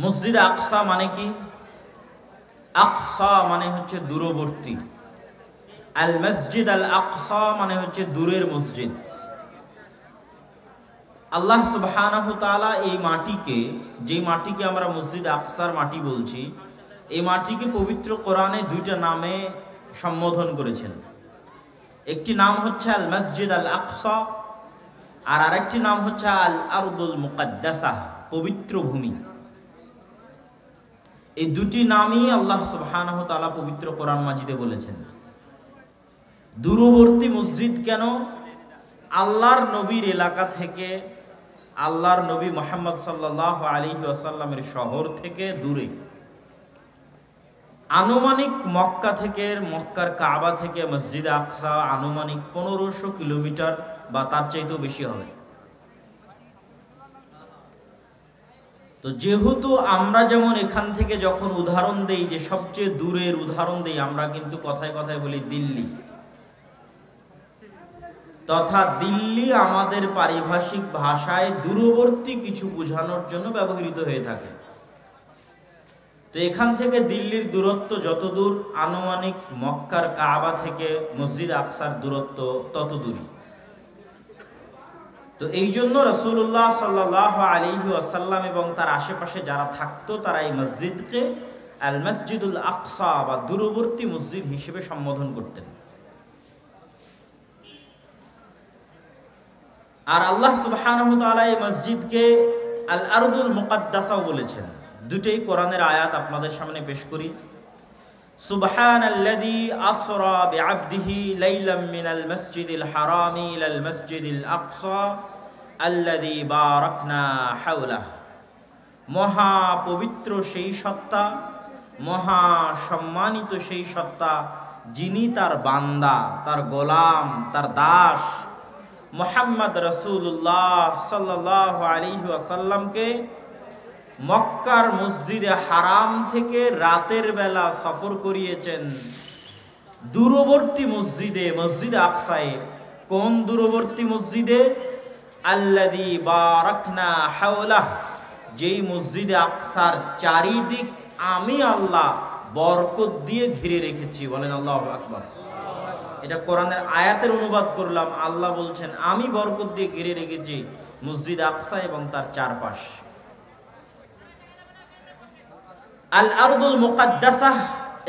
মসজিদ আকসা মানে কি? আকসা মানে হচ্ছে দূরবর্তী। আল মসজিদ আল আকসা মানে হচ্ছে দূরের মসজিদ। আল্লাহ সুবহানাহু তাআলা এই মাটিকে, যে মাটিকে আমরা মসজিদ আকসার মাটি বলছি, এই মাটিকে পবিত্র কোরআনে দুইটা নামে সম্বোধন করেছেন। একটি নাম হচ্ছে আল মসজিদ আল আকসা, আর আরেকটি নাম হচ্ছে আল আরদুল মুকাদ্দাসা, পবিত্র ভূমি। এই দুটি নামই আল্লাহ সুবহানাহু তাআলা পবিত্র কোরআন মাজিদে বলেছেন। দূরবর্তী মসজিদ কেন? আল্লাহর নবীর এলাকা থেকে, আল্লাহর নবী মুহাম্মদ সাল্লাল্লাহু আলাইহি ওয়াসাল্লামের শহর থেকে দূরে। আনুমানিক মক্কা থেকে, মক্কার কাবা থেকে মসজিদ আকসা আনুমানিক 1500 কিলোমিটার বা তার চাইতেও বেশি হবে। তো যেহেতু আমরা যেমন এখান থেকে যখন উদাহরণ দেই, যে সবচেয়ে দূরের উদাহরণ দেই, আমরা কিন্তু কথায় কথায় বলি দিল্লি, তথা দিল্লি আমাদের পারিভাষিক ভাষায় দূরবর্তী কিছু বোঝানোর জন্য ব্যবহৃত হয়ে থাকে। তো এখান থেকে দিল্লির দূরত্ব যত দূর, আনুমানিক মক্কার কাবা থেকে মসজিদ আকসার দূরত্ব তত দূরই। তো এই জন্য রাসূলুল্লাহ সাল্লাল্লাহু আলাইহি ওয়াসাল্লাম এবং তার আশেপাশে যারা থাকতো, তারা এই মসজিদকে আল মসজিদুল আকসা বা দূরবর্তী মসজিদ হিসেবে সম্বোধন করতেন। আর আল্লাহ সুবহানাহু তাআলা এই মসজিদকে আল আরদুল মুকাদ্দাসাও বলেছেন। দুটোই কোরআনের আয়াত আপনাদের সামনে পেশ করি। সুবহানাল্লাযী আসরা বিআবদিহি লাইলাম মিনাল মসজিদিল হারামি ইলাল মসজিদিল আকসা আল্লাযী বারাকনা হাওলাহু। মহা পবিত্র সেই সত্তা, মহা সম্মানিত সেই সত্তা, যিনি তার বান্দা, তার গোলাম, তার দাস মুহাম্মদ রাসূলুল্লাহ সাল্লাল্লাহু আলাইহি ওয়াসাল্লামকে মক্কার মসজিদে হারাম থেকে রাতের বেলা সফর করিয়েছেন দূরবর্তী মসজিদে, মসজিদ আকসায়। কোন দূরবর্তী মসজিদে? আল্লাযী বারাকনা হাওলাহু, যেই মসজিদে আকসার চারিদিক আমি আল্লাহ বরকত দিয়ে ঘিরে রেখেছি। বলেন আল্লাহু আকবার। এটা কোরআনের আয়াতের অনুবাদ করলাম। আল্লাহ বলছেন আমি বরকত দিয়ে ঘিরে রেখেছি মসজিদ আকসা এবং তার চারপাশ। আল আরদুল মুকাদ্দাসা,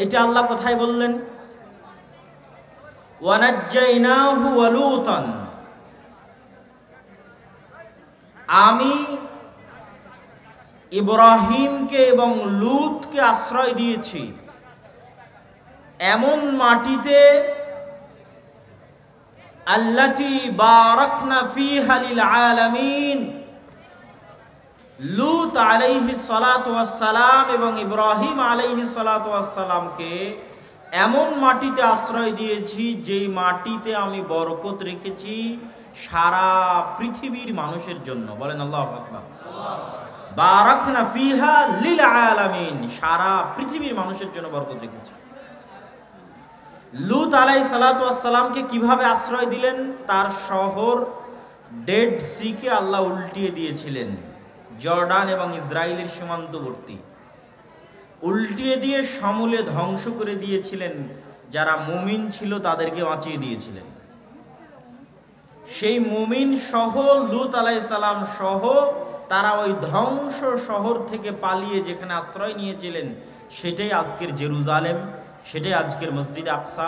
এটা আল্লাহ কোথায় বললেন? ওয়া নাজ্জাইনাহু ওয়া লূতান, আমি ইব্রাহিমকে এবং লূতকে আশ্রয় দিয়েছি এমন মাটিতে, আল্লাতী বারাকনা ফীহা লিল আলামিন। লূত আলাইহিস সালাতু ওয়াস সালাম এবং ইব্রাহিম আলাইহিস সালাতু ওয়াস সালামকে এমন মাটিতে আশ্রয় দিয়েছি, যেই মাটিতে আমি বরকত রেখেছি সারা পৃথিবীর মানুষের জন্য। বলেন আল্লাহু আকবার। বারাকনা ফীহা লিল আলামিন, সারা পৃথিবীর মানুষের জন্য বরকত রেখেছি। লূত আলাইহিস সালাতু ওয়াস সালামকে কিভাবে আশ্রয় দিলেন? তার শহর ডেড সিকে আল্লাহ উল্টিয়ে দিয়েছিলেন, জর্ডান এবং ইসরায়েলের সীমান্তবর্তী, উল্টিয়ে দিয়ে সমূলে ধ্বংস করে দিয়েছিলেন। যারা মুমিন ছিল তাদেরকে বাঁচিয়ে দিয়েছিলেন। সেই মুমিন সহ লূত আলাইহিস সালাম সহ তারা ওই ধ্বংস শহর থেকে পালিয়ে যেখানে আশ্রয় নিয়েছিলেন, সেটাই আজকের জেরুজালেম, সেটাই আজকের মসজিদ আকসা,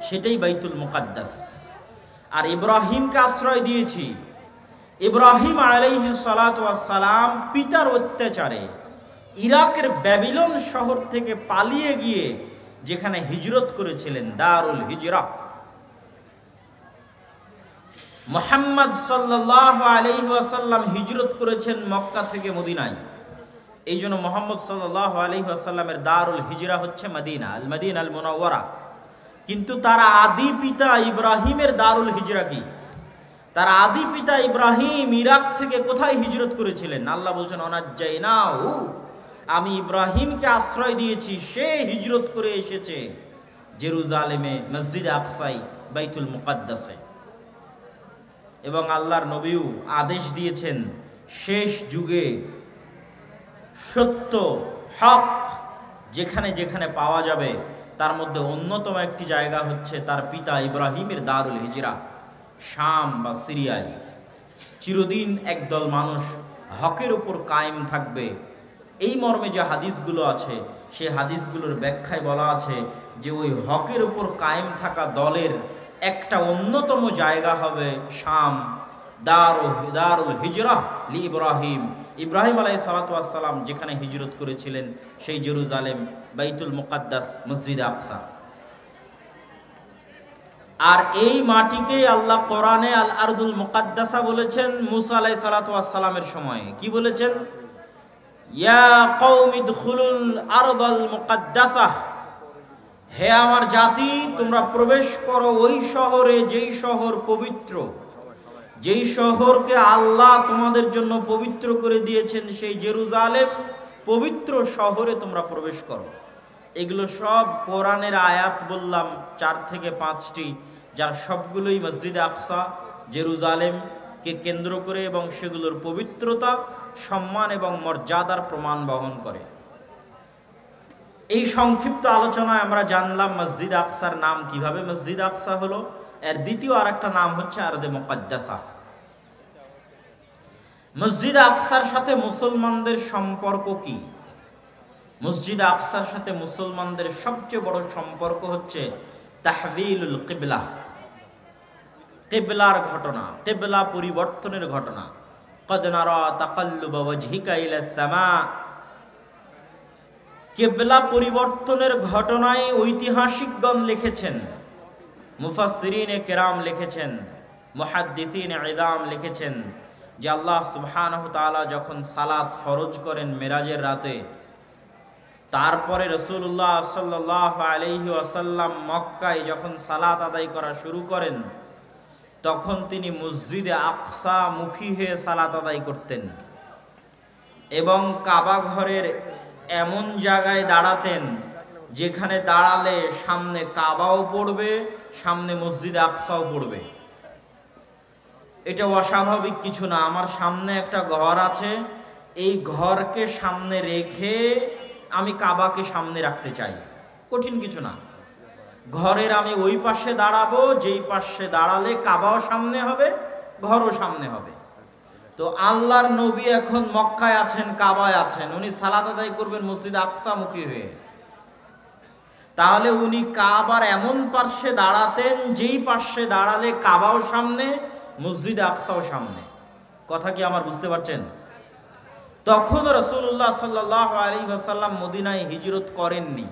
সেটাই বাইতুল মুকাদ্দাস। আর ইব্রাহিমকে আশ্রয় দিয়েছি। ইব্রাহিম আলাইহিস সালাতু ওয়াস সালাম পিতার অত্যাচারে ইরাকের ব্যাবিলন শহর থেকে পালিয়ে গিয়ে যেখানে হিজরত করেছিলেন, দারুল হিজরা। মুহাম্মদ সাল্লাল্লাহু আলাইহি ওয়াসাল্লাম হিজরত করেছেন মক্কা থেকে মদিনায়। এই জন্য মুহাম্মদ সাল্লাল্লাহু আলাইহি ওয়াসাল্লামের দারুল হিজরা হচ্ছে মদিনা, আল মদিনা আল মুনাওয়ারা। কিন্তু তার আদি পিতা ইব্রাহিমের দারুল হিজরা কি? তার আদি পিতা ইব্রাহিম ইরাক থেকে কোথায় হিজরত করেছিলেন? আল্লাহ বলছেন অনাজ্জাইনাহু, আমি ইব্রাহিমকে আশ্রয় দিয়েছি, সে হিজরত করে এসেছে জেরুজালেমে, মসজিদ আকসাই, বাইতুল মুকাদ্দাসে। এবং আল্লাহর নবীও আদেশ দিয়েছেন শেষ যুগে সত্য, হক যেখানে যেখানে পাওয়া যাবে তার মধ্যে অন্যতম একটি জায়গা হচ্ছে তার পিতা ইব্রাহিমের দারুল হিজরা, শাম বা সিরিয়ায়। চিরদিন একদল মানুষ হকের উপর কায়েম থাকবে, এই মর্মে যে হাদিসগুলো আছে সেই হাদিসগুলোর ব্যাখ্যায় বলা আছে যে ওই হকের উপর কায়েম থাকা দলের একটা অন্যতম জায়গা হবে শাম, দারুল হিজরা লি ইব্রাহিম। ইব্রাহিম আলাইহিস সালাতু ওয়াস সালাম যেখানে হিজরত করেছিলেন সেই জেরুজালেম, বাইতুল মুকাদ্দাস, মসজিদে আকসা। আর এই মাটিকে আল্লাহ কোরআনে আল আরদুল মুকাদ্দাসা বলেছেন মুসা আলাইহিস সালাতু ওয়াস সালামের সময়। কি বলেছেন? ইয়া কওমি দুখুলুল আরদাল মুকাদ্দাসা, হে আমার জাতি তোমরা প্রবেশ করো ওই শহরে যেই শহর পবিত্র, যেই শহরকে আল্লাহ তোমাদের জন্য পবিত্র করে দিয়েছেন, সেই জেরুজালেম পবিত্র শহরে তোমরা প্রবেশ করো। এগুলো সব কোরআনের আয়াত বললাম 4 থেকে 5টি, যার সবগুলোই মসজিদে আকসা, জেরুজালেমকে কেন্দ্র করে এবং সেগুলোর পবিত্রতা, সম্মান এবং মর্যাদার প্রমাণ বহন করে। এই সংক্ষিপ্ত আলোচনায় আমরা জানলাম মসজিদ আকসার নাম কিভাবে মসজিদ আকসা হলো। এর দ্বিতীয় আরেকটা নাম হচ্ছে আরদে মুকাদ্দাসা। মসজিদ আকসার সাথে মুসলমানদের সম্পর্ক কি? মসজিদ আকসার সাথে মুসলমানদের সবচেয়ে বড় সম্পর্ক হচ্ছে তাহবিলুল কিবলা, কিবলার ঘটনা, কিবলা পরিবর্তনের ঘটনা। কদ নারা তাকাল্লুবা ওয়াজহিকা ইলাস সামা, কিবলা পরিবর্তনের ঘটনায় ঐতিহাসিকগণ লিখেছেন, মুফাসসিরিনে কেরাম লিখেছেন, মুহাদ্দিসিনে ইদাম লিখেছেন যে আল্লাহ সুবহানাহু তাআলা যখন সালাত ফরজ করেন মেরাজের রাতে, তারপরে রাসূলুল্লাহ সাল্লাল্লাহু আলাইহি ওয়াসাল্লাম মক্কায় যখন সালাত আদায় করা শুরু করেন, তখন তিনি মসজিদে আকসা মুখী হয়ে সালাত আদায় করতেন এবং কাবা ঘরের এমন জায়গায় দাঁড়াতেন যেখানে দাঁড়ালে সামনে কাবাও পড়বে, সামনে মসজিদে আকসাও পড়বে। এটা অস্বাভাবিক কিছু না। আমার সামনে একটা ঘর আছে, এই ঘরকে সামনে রেখে আমি কাবাকে সামনে রাখতে চাই, কঠিন কিছু না। ঘরের আমি ওই পাশে দাঁড়াবো, যেই পাশে দাঁড়ালে কাবাও সামনে হবে, ঘরও সামনে হবে। তো আল্লাহর নবী এখন মক্কায় আছেন, কাবায় আছেন, উনি সালাত আদায় করবেন মসজিদ আকসা মুখী হয়ে। তাহলে উনি কাবার এমন পাশে দাঁড়াতেন যেই পাশে দাঁড়ালে কাবাও সামনে, মসজিদ আকসাও সামনে। কথা কি আমার বুঝতে পারছেন? তখন রাসূলুল্লাহ সাল্লাল্লাহু আলাইহি ওয়াসাল্লাম মদিনায় হিজরত করেননি,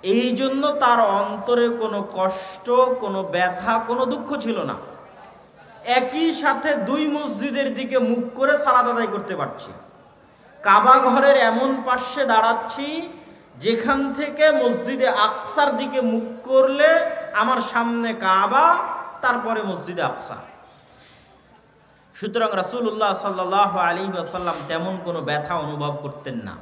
এই জন্য তার অন্তরে কোনো কষ্ট, কোনো ব্যথা, কোনো দুঃখ ছিল না। একই সাথে দুই মসজিদের দিকে মুখ করে সালাত আদায় করতে পারছি, কাবা ঘরের এমন পাশে দাঁড়াচ্ছি যেখান থেকে মসজিদে আকসার দিকে মুখ করলে আমার সামনে কাবা, তারপরে মসজিদে আকসা। সুতরাং রাসূলুল্লাহ সাল্লাল্লাহু আলাইহি ওয়াসাল্লাম তেমন কোনো ব্যথা অনুভব করতেন না।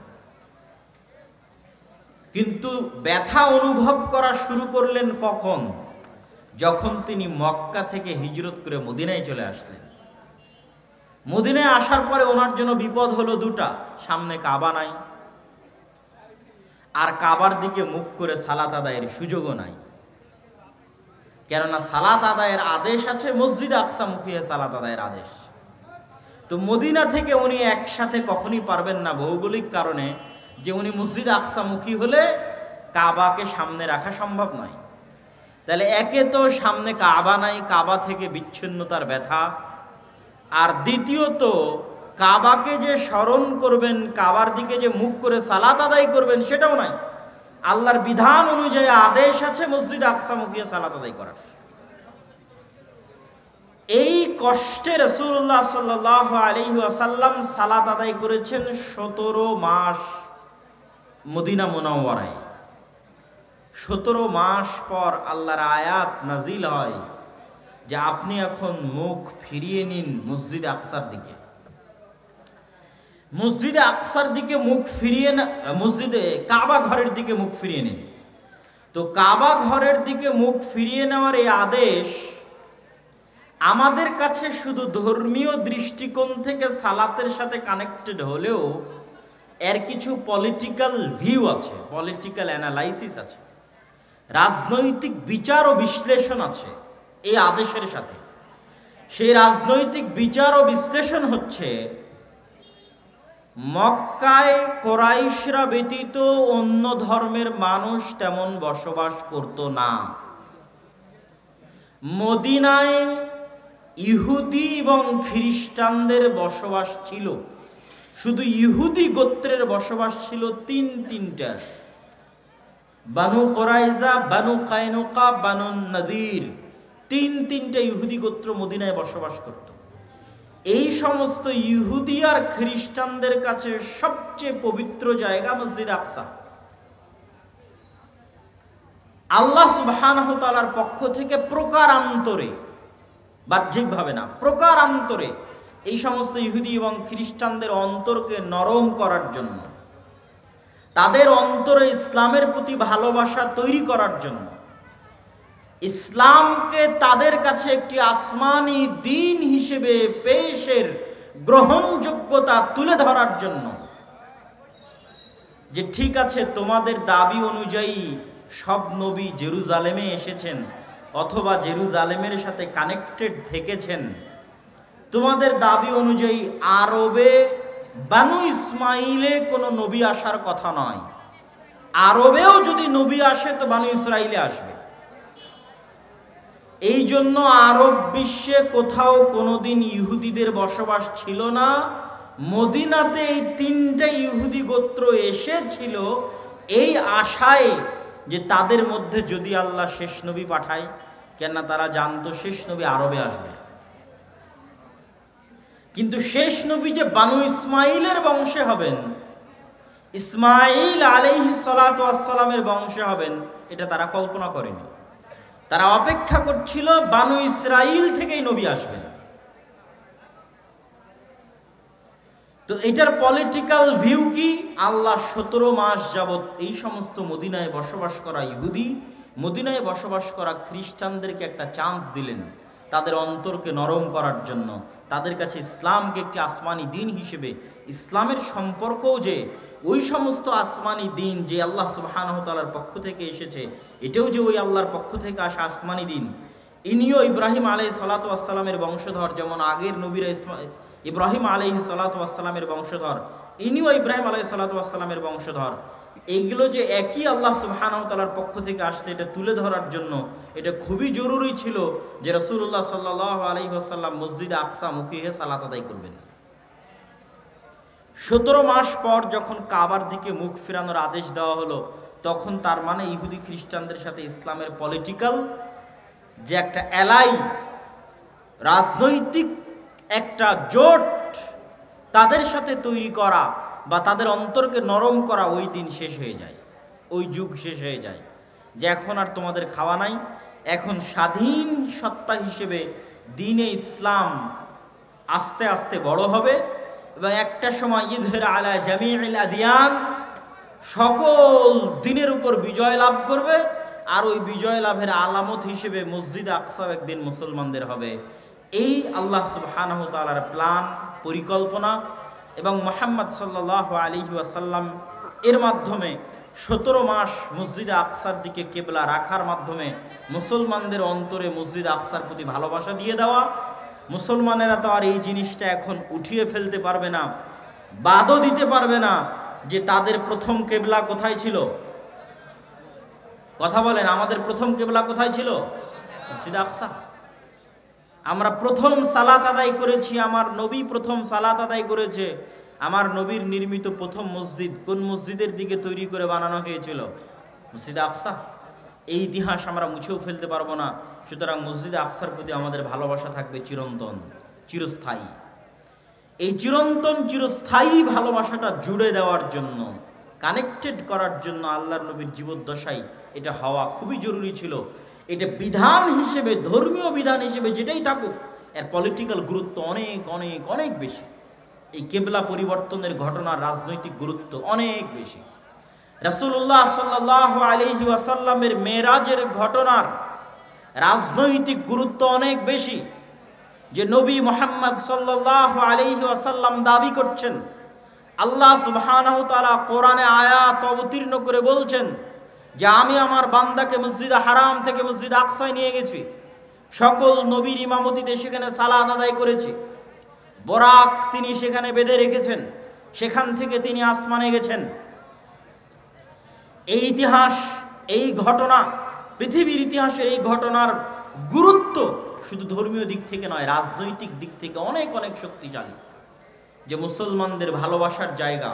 কিন্তু ব্যথা অনুভব করা শুরু করলেন কখন? যখন তিনি মক্কা থেকে হিজরত করে মদিনায় চলে আসলেন। মদিনায় আসার পরে ওনার জন্য বিপদ হলো দুটা, সামনে কাবা নাই, আর কাবার দিকে মুখ করে সালাত আদায়ের সুযোগও নাই। কেননা সালাত আদায়ের আদেশ আছে, মসজিদ আকসা মুখী সালাত আদায়ের আদেশ। তো মদিনা থেকে উনি একসাথে কখনই পারবেন না, ভৌগোলিক কারণে, যে উনি মসজিদ আকসা মুখী হলে কাবাকে সামনে রাখা সম্ভব নয়। তাহলে একে তো সামনে কাবা নাই, কাবা থেকে বিচ্ছিন্নতার ব্যথা, আর দ্বিতীয়ত কাবাকে যে স্মরণ করবেন, কাবার দিকে যে মুখ করে সালাত আদায় করবেন সেটাও নাই। আল্লাহর বিধান অনুযায়ী আদেশ আছে মসজিদ আকসা মুখী সালাত আদায় করার। এই কষ্টে রাসূলুল্লাহ সাল্লাল্লাহু আলাইহি ওয়াসাল্লাম সালাত আদায় করেছেন 17 মাস মদিনা মুনাওয়ারায়। 17 মাস পর আল্লাহর আয়াত নাজিল হয় যে আপনি এখন মুখ ফিরিয়ে নিন মসজিদে আকসার দিকে। মসজিদে আকসার দিকে মুখ ফিরিয়ে না, মসজিদে কাবা ঘরের দিকে মুখ ফিরিয়ে নিন। তো কাবা ঘরের দিকে মুখ ফিরিয়ে নেওয়ার এই আদেশ আমাদের কাছে শুধু ধর্মীয় দৃষ্টিকোণ থেকে সালাতের সাথে কানেক্টেড হলেও এর কিছু পলিটিক্যাল ভিউ আছে, পলিটিক্যাল অ্যানালাইসিস আছে, রাজনৈতিক বিচার ও বিশ্লেষণ আছে এই আদেশের সাথে। সেই রাজনৈতিক বিচার ও বিশ্লেষণ হচ্ছে, মক্কায় কোরাইশরা ব্যতীত অন্য ধর্মের মানুষ তেমন বসবাস করত না। মদিনায় ইহুদি এবং খ্রিস্টানদের বসবাস ছিল। শুধু ইহুদি গোত্রের বসবাস ছিল তিনটা, বানু কোরাইজা, বানু কায়নুকা, বানু নাদির। তিনটা ইহুদি গোত্র মদিনায় বসবাস করত। এই সমস্ত ইহুদি আর খ্রিস্টানদের কাছে সবচেয়ে পবিত্র জায়গা মসজিদ আকসা। আল্লাহ সুবহানাহু ওয়া তাআলার পক্ষ থেকে প্রকারান্তরে, বাহ্যিকভাবে না, প্রকারান্তরে এই সমস্ত ইহুদি এবং খ্রিস্টানদের অন্তরকে নরম করার জন্য, তাদের অন্তরে ইসলামের প্রতি ভালোবাসা তৈরি করার জন্য, ইসলামকে তাদের কাছে একটি আসমানি দ্বীন হিসেবে পেশের গ্রহণযোগ্যতা তুলে ধরার জন্য, যে ঠিক আছে তোমাদের দাবি অনুযায়ী সব নবী জেরুজালেমে এসেছেন অথবা জেরুজালেমের সাথে কানেক্টেড থেকেছেন, তোমাদের দাবি অনুযায়ী আরবে বানু ইসমাইলে কোনো নবী আসার কথা নয়, আরবেও যদি নবী আসে তো বানু ইসরাইলে আসবে। এই জন্য আরব বিশ্বে কোথাও কোনোদিন ইহুদিদের বসবাস ছিল না। মদিনাতে এই তিনটা ইহুদি গোত্র এসেছিল এই আশায় যে তাদের মধ্যে যদি আল্লাহ শেষ নবী পাঠায়, কেননা তারা জানতো শেষ নবী আরবে আসবে। কিন্তু শেষ নবী যে বানু ইসমাইলের বংশে হবেন, ইসমাইল আলাইহিস সালাতু ওয়াস সালামের বংশে হবেন, এটা তারা কল্পনা করেনি। তারা অপেক্ষা করছিল বানু ইসরাইল থেকেই নবী আসবেন। তো এটার পলিটিক্যাল ভিউ কি? আল্লাহ 17 মাস যাবত এই সমস্ত মদিনায় বসবাস করা ইহুদি, মদিনায় বসবাস করা খ্রিস্টানদেরকে একটা চান্স দিলেন তাদের অন্তরকে নরম করার জন্য, তাদের কাছে ইসলামকে একটি আসমানি দ্বীন হিসেবে, ইসলামের সম্পর্কও যে ওই সমস্ত আসমানি দ্বীন যে আল্লাহ সুবহানাহু ওয়া তাআলার পক্ষ থেকে এসেছে, এটাও যে ওই আল্লাহর পক্ষ থেকে আসা আসমানি দ্বীন। ইনিও ইব্রাহিম আলাইহিস সালাতু ওয়াস সালামের বংশধর, যেমন আগের নবীরা ইব্রাহিম আলাইহিস সালাতু ওয়াস সালামের বংশধর, ইনিও ইব্রাহিম আলাইহিস সালাতু ওয়াস সালামের বংশধর। এইগুলো যে একই আল্লাহ সুবহানাহু ওয়া তাআলার পক্ষ থেকে আসছে, এটা তুলে ধরার জন্য এটা খুবই জরুরি ছিল যে রাসূলুল্লাহ সাল্লাল্লাহু আলাইহি ওয়াসাল্লাম মসজিদে আকসা মুখী হয়ে সালাত আদায় করবেন। 17 মাস পর যখন কাবার দিকে মুখ ফেরানোর আদেশ দেওয়া হলো, তখন তার মানে ইহুদি খ্রিস্টানদের সাথে ইসলামের পলিটিক্যাল যে একটা এলাই, রাজনৈতিক একটা জোট তাদের সাথে তৈরি করা বা তাদের অন্তরকে নরম করা, ওই দিন শেষ হয়ে যায়, ওই যুগ শেষ হয়ে যায় যে এখন আর তোমাদের খাওয়া নাই। এখন স্বাধীন সত্তা হিসেবে দ্বীনে ইসলাম আস্তে আস্তে বড় হবে এবং একটা সময় ইযহির আলা জামিউল আদিয়ান, সকল দ্বীনের উপর বিজয় লাভ করবে। আর ওই বিজয় লাভের আলামত হিসেবে মসজিদ আকসা একদিন মুসলমানদের হবে। এই আল্লাহ সুবহানাহু ওয়া তাআলার প্ল্যান, পরিকল্পনা, এবং মুহাম্মদ সাল্লাল্লাহু আলাইহি ওয়াসাল্লাম এর মাধ্যমে 17 মাস মসজিদে আকসার দিকে কেবলা রাখার মাধ্যমে মুসলমানদের অন্তরে মসজিদ আকসার প্রতি ভালোবাসা দিয়ে দেওয়া। মুসলমানেরা তো আর এই জিনিসটা এখন উঠিয়ে ফেলতে পারবে না, বাদও দিতে পারবে না যে তাদের প্রথম কেবলা কোথায় ছিল। কথা বলেন, আমাদের প্রথম কেবলা কোথায় ছিল? মসজিদ আকসা। আমরা প্রথম সালাত আদায় করেছি, আমার নবী প্রথম সালাত আদায় করেছে। আমার নবীর নির্মিত প্রথম মসজিদ কোন মসজিদের দিকে তৈরি করে বানানো হয়েছিল? মসজিদ আকসা। এই ইতিহাস আমরা মুছেও ফেলতে পারবো না। সুতরাং মসজিদ আকসার প্রতি আমাদের ভালোবাসা থাকবে চিরন্তন, চিরস্থায়ী। এই চিরন্তন চিরস্থায়ী ভালোবাসাটা জুড়ে দেওয়ার জন্য, কানেক্টেড করার জন্য আল্লাহর নবীর জীবদ্দশায় এটা হওয়া খুবই জরুরি ছিল। এটা বিধান হিসেবে, ধর্মীয় বিধান হিসেবে যেটাই থাকুক, এর পলিটিক্যাল গুরুত্ব অনেক অনেক অনেক বেশি। এই কেবলা পরিবর্তনের ঘটনার রাজনৈতিক গুরুত্ব অনেক বেশি। রাসূলুল্লাহ সাল্লাল্লাহু আলাইহি ওয়াসাল্লামের মেরাজের ঘটনার রাজনৈতিক গুরুত্ব অনেক বেশি। যে নবী মুহাম্মদ সাল্লাল্লাহু আলাইহি ওয়াসাল্লাম দাবি করছেন আল্লাহ সুবহানাহু ওয়া তাআলা কোরআনে আয়াত অবতীর্ণ করে বলছেন যে আমি আমার বান্দাকে মসজিদে হারাম থেকে মসজিদ আকসায় নিয়ে গেছি, সকল নবীর ইমামতিতে সেখানে সালাত আদায় করেছি, বরাক তিনি সেখানে বেঁধে রেখেছেন, সেখান থেকে তিনি আসমানে গেছেন। এই ইতিহাস, এই ঘটনা, পৃথিবীর ইতিহাসের এই ঘটনার গুরুত্ব শুধু ধর্মীয় দিক থেকে নয়, রাজনৈতিক দিক থেকে অনেক অনেক শক্তিশালী। যে মুসলমানদের ভালোবাসার জায়গা,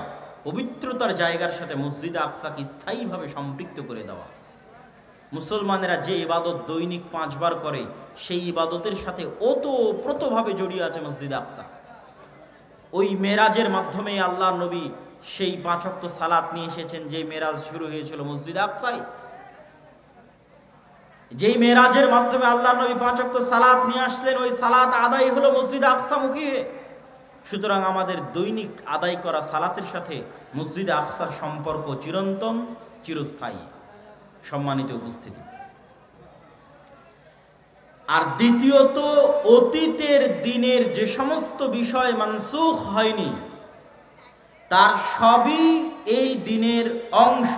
পবিত্রতার জায়গার সাথে মসজিদে আকসাকে স্থায়ীভাবে সম্পৃক্ত করে দেওয়া। মুসলমানেরা যে ইবাদত দৈনিক 5 বার করে, সেই ইবাদতের সাথে ওতপ্রোতভাবে জড়িয়ে আছে মসজিদে আকসা। ওই মেরাজের মাধ্যমে আল্লাহ নবী সেই 5 ওয়াক্ত সালাত নিয়ে এসেছেন, যে মেরাজ শুরু হয়েছিল মসজিদে আকসায়। যেই মেরাজের মাধ্যমে আল্লাহ নবী 5 ওয়াক্ত সালাত নিয়ে আসলেন, ওই সালাত আদায় হলো মসজিদে আকসামুখী হয়ে। সুতরাং আমাদের দৈনিক আদায় করা সালাতের সাথে মসজিদে আকসার সম্পর্ক চিরন্তন, চিরস্থায়ী। সম্মানিত উপস্থিতি, আর দ্বিতীয়ত, অতীতের দিনের যে সমস্ত বিষয় মানসুখ হয়নি, তার সবই এই দিনের অংশ।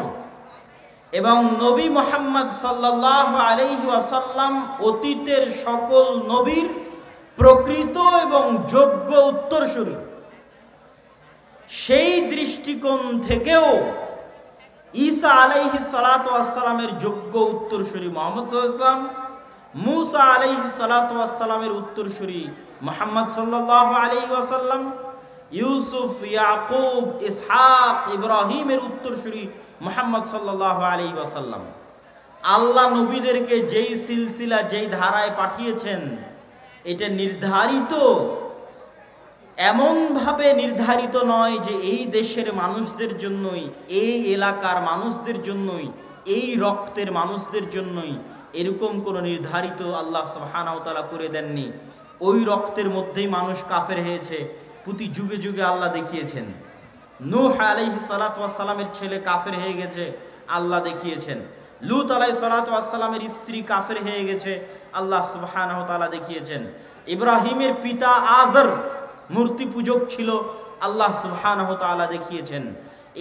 এবং নবী মুহাম্মদ সাল্লাল্লাহু আলাইহি ওয়াসাল্লাম অতীতের সকল নবীর প্রকৃত এবং যোগ্য উত্তরসূরি। সেই দৃষ্টিকোণ থেকেও ঈসা আলাইহিস সালাতু ওয়াস সালামের যোগ্য উত্তরসূরি মুহাম্মদ সাল্লাল্লাহু আলাইহি ওয়াসাল্লাম, মূসা আলাইহিস সালাতু ওয়াস সালামের উত্তরসূরি মুহাম্মদ সাল্লাল্লাহু আলাইহি ওয়াসাল্লাম, ইউসুফ, ইয়াকুব, ইসহাক, ইব্রাহিমের উত্তরসূরি মুহাম্মদ সাল্লাল্লাহু আলাইহি ওয়াসাল্লাম। আল্লাহ নবীদেরকে যেই সিলসিলা, যেই ধারায় পাঠিয়েছেন, এটা নির্ধারিত, এমনভাবে নির্ধারিত নয় যে এই দেশের মানুষদের জন্যই, এই এলাকার মানুষদের জন্যই, এই রক্তের মানুষদের জন্যই, এরকম কোনো নির্ধারিত আল্লাহ সুবহানাহু ওয়া তাআলা করে দেননি। ওই রক্তের মধ্যেই মানুষ কাফের হয়েছে, প্রতি যুগে যুগে আল্লাহ দেখিয়েছেন। নূহ আলাইহিস সালাতু ওয়াস সালামের ছেলে কাফের হয়ে গেছে, আল্লাহ দেখিয়েছেন। লূত আলাইহিস সালাতু ওয়াস সালামের স্ত্রী কাফের হয়ে গেছে, আল্লাহ সুবহানাহু ওয়া তাআলা দেখিয়েছেন। ইব্রাহিমের পিতা আজর মূর্তি পূজক ছিল, আল্লাহ সুবহানাহু ওয়া তাআলা দেখিয়েছেন।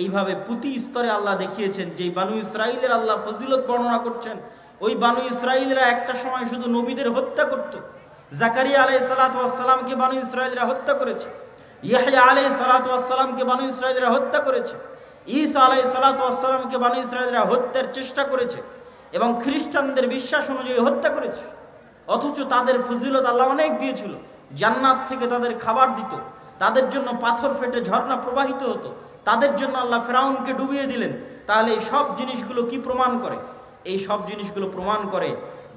এইভাবে প্রতি স্তরে আল্লাহ দেখিয়েছেন। যেই বানু ইসরাইলের আল্লাহ ফজিলত বর্ণনা করছেন, ওই বানু ইসরাইলরা একটা সময় শুধু নবীদের হত্যা করত। জাকারিয়া আলাইহিস সালাতু ওয়াস সালামকে বানু ইসরাইলরা হত্যা করেছে, ইয়াহইয়া আলাইহিস সালাতু ওয়াস সালামকে বানু ইসরাইলরা হত্যা করেছে, ঈসা আলাইহিস সালাতু ওয়াস সালামকে বানু ইসরাইলরা হত্যার চেষ্টা করেছে এবং খ্রিস্টানদের বিশ্বাস অনুযায়ী হত্যা করেছে। অথচ তাদের ফজিলত আল্লাহ অনেক দিয়েছিল। জান্নাত থেকে তাদের খাবার দিত, তাদের জন্য পাথর ফেটে ঝর্ণা প্রবাহিত হতো, তাদের জন্য আল্লাহ ফেরাউনকে ডুবিয়ে দিলেন। তাহলে এই সব জিনিসগুলো কি প্রমাণ করে? এই সব জিনিসগুলো প্রমাণ করে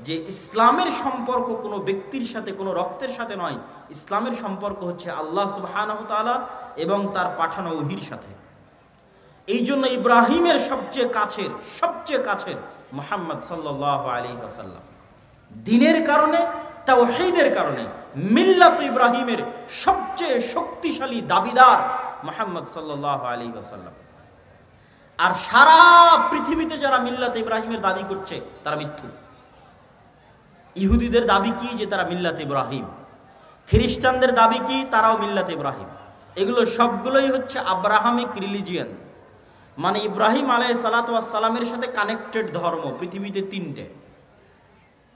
যে ইসলামের সম্পর্ক কোনো ব্যক্তির সাথে, কোনো রক্তের সাথে নয়। ইসলামের সম্পর্ক হচ্ছে আল্লাহ সুবহানাহু ওয়া তাআলা এবং তার পাঠানো ওহীর সাথে। এই জন্য ইব্রাহিমের সবচেয়ে কাছের মুহাম্মদ সাল্লাল্লাহু আলাইহি ওয়াসাল্লাম। দ্বীনের কারণে, তাওহীদের কারণে মিল্লাত ইব্রাহিমের সবচেয়ে শক্তিশালী দাবিদার মুহাম্মদ সাল্লাল্লাহু আলাইহি ওয়াসাল্লাম। আর সারা পৃথিবীতে যারা মিল্লাত ইব্রাহিমের দাবি করছে তারা মিথ্যু। ইহুদিদের দাবি কি? যে তারা মিল্লাত ইব্রাহিম। খ্রিস্টানদের দাবি কি? তারাও মিল্লাত ইব্রাহিম। এগুলো সবগুলোই হচ্ছে আব্রাহামিক রিলিজিয়ান, মানে ইব্রাহিম আলাইহিস সালাতু ওয়াস সালামের সাথে কানেক্টেড ধর্ম পৃথিবীতে 3টে: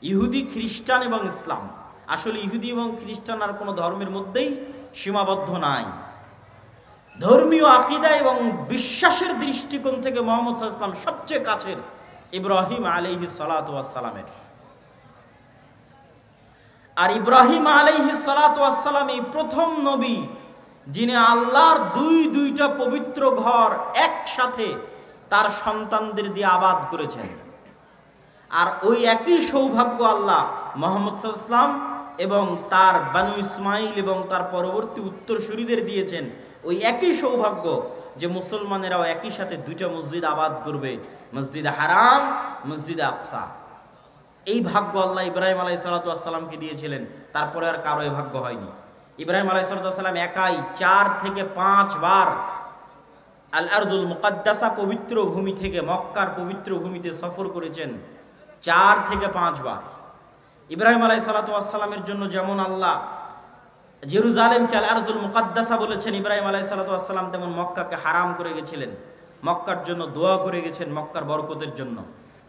ইহুদি, খ্রিস্টান এবং ইসলাম। আসলে ইহুদি এবং খ্রিস্টান আর কোনো ধর্মের মধ্যেই সীমাবদ্ধ নাই। ধর্মীয় আকীদা এবং বিশ্বাসের দৃষ্টিকোণ থেকে মুহাম্মদ সাল্লাল্লাহু আলাইহি ওয়াসাল্লাম সবচেয়ে কাছের ইব্রাহিম আলাইহিস সালাতু ওয়াস সালামের। আর ইব্রাহিম আলাইহিস সালাতু ওয়াস সালাম এই প্রথম নবী যিনি আল্লাহর দুইটা পবিত্র ঘর একসাথে তার সন্তানদের দিয়ে আবাদ করেছেন। আর ওই একই সৌভাগ্য আল্লাহ মুহাম্মদ সাল্লাল্লাহু আলাইহি ওয়াসাল্লাম এবং তার বানু ইসমাইল এবং তার পরবর্তী উত্তরসূরিদের দিয়েছেন। ওই একই সৌভাগ্য যে মুসলমানেরাও একই সাথে 2টা মসজিদ আবাদ করবে, মসজিদে হারাম, মসজিদে আকসা। এই ভাগ্য আল্লাহ ইব্রাহিম আলাইহিস সালাতু ওয়াস সালামকে দিয়েছিলেন, তারপরে আর কারো এই ভাগ্য হয়নি। ইব্রাহিম আলাইহিস সালাতু ওয়াস সালাম একাই 4 থেকে 5 বার আল আরদুল মুকাদ্দাসা পবিত্র ভূমি থেকে মক্কার পবিত্র ভূমিতে সফর করেছেন 4 থেকে 5 বার। ইব্রাহিম আলাইহিস সালাতু ওয়াস সালামের জন্য যেমন আল্লাহ জেরুজালেমকে আল আরজুল মুকাদ্দাসা বলেছেন ইব্রাহিম আলাইহিস সালাতু ওয়াস সালাম, তেমন মক্কাকে হারাম করে গেছিলেন, মক্কার জন্য দোয়া করে গেছেন, মক্কার বরকতের জন্য।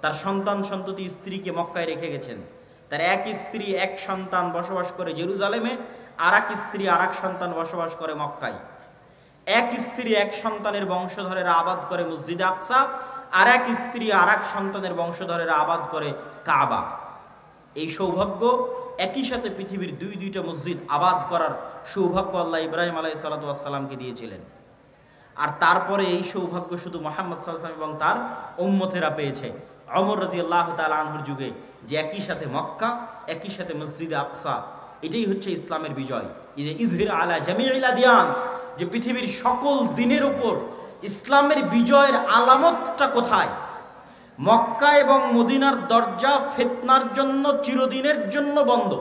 তার সন্তান সন্ততি স্ত্রীকে মক্কায় রেখে গেছেন। তার এক স্ত্রী এক সন্তান বসবাস করে জেরুজালেমে, আর এক স্ত্রী আর এক সন্তান বসবাস করে মক্কায়। এক স্ত্রী এক সন্তানের বংশধরেরা আবাদ করে মসজিদে আকসা, আর এক স্ত্রী আর এক সন্তানের বংশধরেরা আবাদ করে কাবা। এই সৌভাগ্য একই সাথে পৃথিবীর দুইটা মসজিদ আবাদ করার সৌভাগ্য আল্লাহ ইব্রাহিম আলাইহিস সালাতু ওয়াস সালামকে দিয়েছিলেন। আর তারপরে এই সৌভাগ্য শুধু মুহাম্মদ সাল্লাল্লাহু আলাইহি ওয়াসাল্লাম এবং তার উম্মতেরা পেয়েছে ওমর রাদিয়াল্লাহু তাআলা আনহুর যুগে, যে একই সাথে মক্কা, একই সাথে মসজিদে আকসা। এটাই হচ্ছে ইসলামের বিজয়। ইযহির আলা জামিইল আদিয়ান, যে পৃথিবীর সকল দিনের উপর ইসলামের বিজয়ের আলামতটা কোথায়? মক্কা এবং মদিনার দরজা ফিতনার জন্য চিরদিনের জন্য বন্ধ।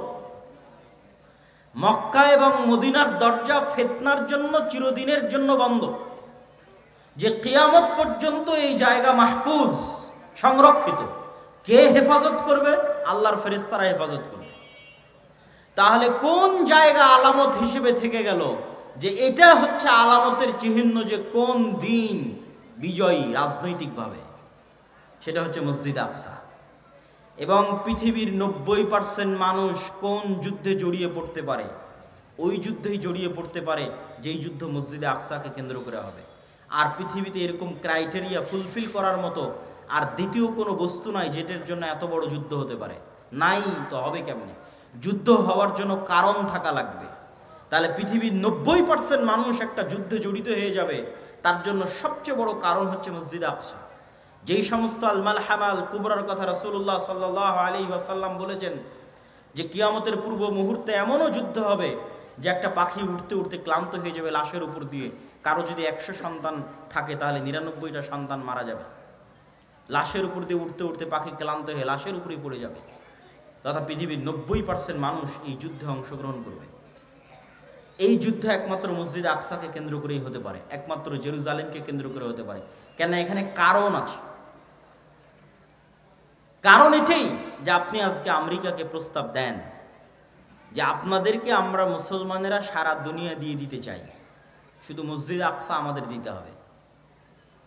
মক্কা এবং মদিনার দরজা ফিতনার জন্য চিরদিনের জন্য বন্ধ, যে কিয়ামত পর্যন্ত এই জায়গা মাহফুজ, সংরক্ষিত। কে হেফাজত করবে? আল্লাহর ফেরেশতারা হেফাজত করবে। তাহলে কোন জায়গা আলামত হিসেবে থেকে গেল যে এটা হচ্ছে আলামতের চিহ্ন যে কোন দিন বিজয়ী রাজনৈতিকভাবে? সেটা হচ্ছে মসজিদ আকসা। এবং পৃথিবীর 90% মানুষ কোন যুদ্ধে জড়িয়ে পড়তে পারে? ওই যুদ্ধেই জড়িয়ে পড়তে পারে যেই যুদ্ধ মসজিদে আকসাকে কেন্দ্র করে হবে। আর পৃথিবীতে এরকম ক্রাইটেরিয়া ফুলফিল করার মতো আর দ্বিতীয় কোনো বস্তু নাই যেটার জন্য এত বড় যুদ্ধ হতে পারে। নাই তো হবে কেমনে? যুদ্ধ হওয়ার জন্য কারণ থাকা লাগবে। তাহলে পৃথিবীর 90% মানুষ একটা যুদ্ধে জড়িত হয়ে যাবে, তার জন্য সবচেয়ে বড় কারণ হচ্ছে মসজিদ আকসা। যেই সমস্ত আল মালহামা আল কুবরার কথা রাসূলুল্লাহ সাল্লাল্লাহু আলাইহি ওয়াসাল্লাম বলেছেন যে কিয়ামতের পূর্ব মুহূর্তে এমনও যুদ্ধ হবে যে একটা পাখি উঠতে উঠতে ক্লান্ত হয়ে যাবে লাশের উপর দিয়ে। কারো যদি 100 সন্তান থাকে তাহলে 99টা সন্তান মারা যাবে। লাশের উপর দিয়ে উঠতে উঠতে পাখি ক্লান্ত হয়ে লাশের উপরেই পড়ে যাবে। তথা পৃথিবীর 90% মানুষ এই যুদ্ধে অংশগ্রহণ করবে। এই যুদ্ধ একমাত্র মসজিদ আকসাকে কেন্দ্র করেই হতে পারে, একমাত্র জেরুজালেমকে কেন্দ্র করে হতে পারে। কেন? এখানে কারণ আছে। কারণ এটাই যে আপনি আজকে আমেরিকাকে প্রস্তাব দেন যে আপনাদেরকে আমরা মুসলমানেরা সারা দুনিয়া দিয়ে দিতে চাই, শুধু মসজিদ আকসা আমাদের দিতে হবে।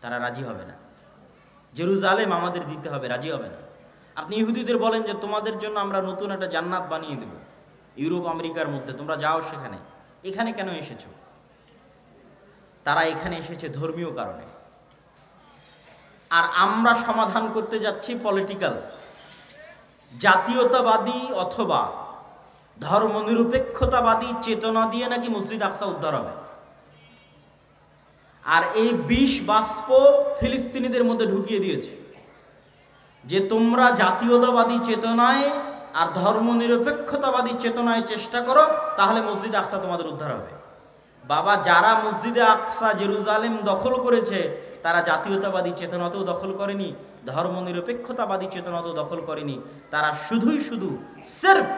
তারা রাজি হবে না। জেরুজালেম আমাদের দিতে হবে, রাজি হবে না। আপনি ইহুদিদের বলেন যে তোমাদের জন্য আমরা নতুন একটা জান্নাত বানিয়ে দেব ইউরোপ আমেরিকার মধ্যে, তোমরা যাও সেখানে। এখানে কেন এসেছো? তারা এখানে এসেছে ধর্মীয় কারণে। আর আমরা সমাধান করতে যাচ্ছি পলিটিক্যাল, জাতীয়তাবাদী অথবা ধর্মনিরপেক্ষতাবাদী চেতনা দিয়ে নাকি মসজিদ আকসা উদ্ধার হবে। আর এই বিষ বাষ্প ফিলিস্তিনিদের মধ্যে ঢুকিয়ে দিয়েছে যে তোমরা জাতীয়তাবাদী চেতনায় আর ধর্মনিরপেক্ষতাবাদী চেতনায় চেষ্টা করো, তাহলে মসজিদ আকসা তোমাদের উদ্ধার হবে। বাবা, যারা মসজিদে আকসা জেরুজালেম দখল করেছে তারা জাতীয়তাবাদী চেতনাতেও দখল করেনি, ধর্মনিরপেক্ষতাবাদী চেতনাতেও দখল করেনি। তারা শুধুই শুধু সির্ফ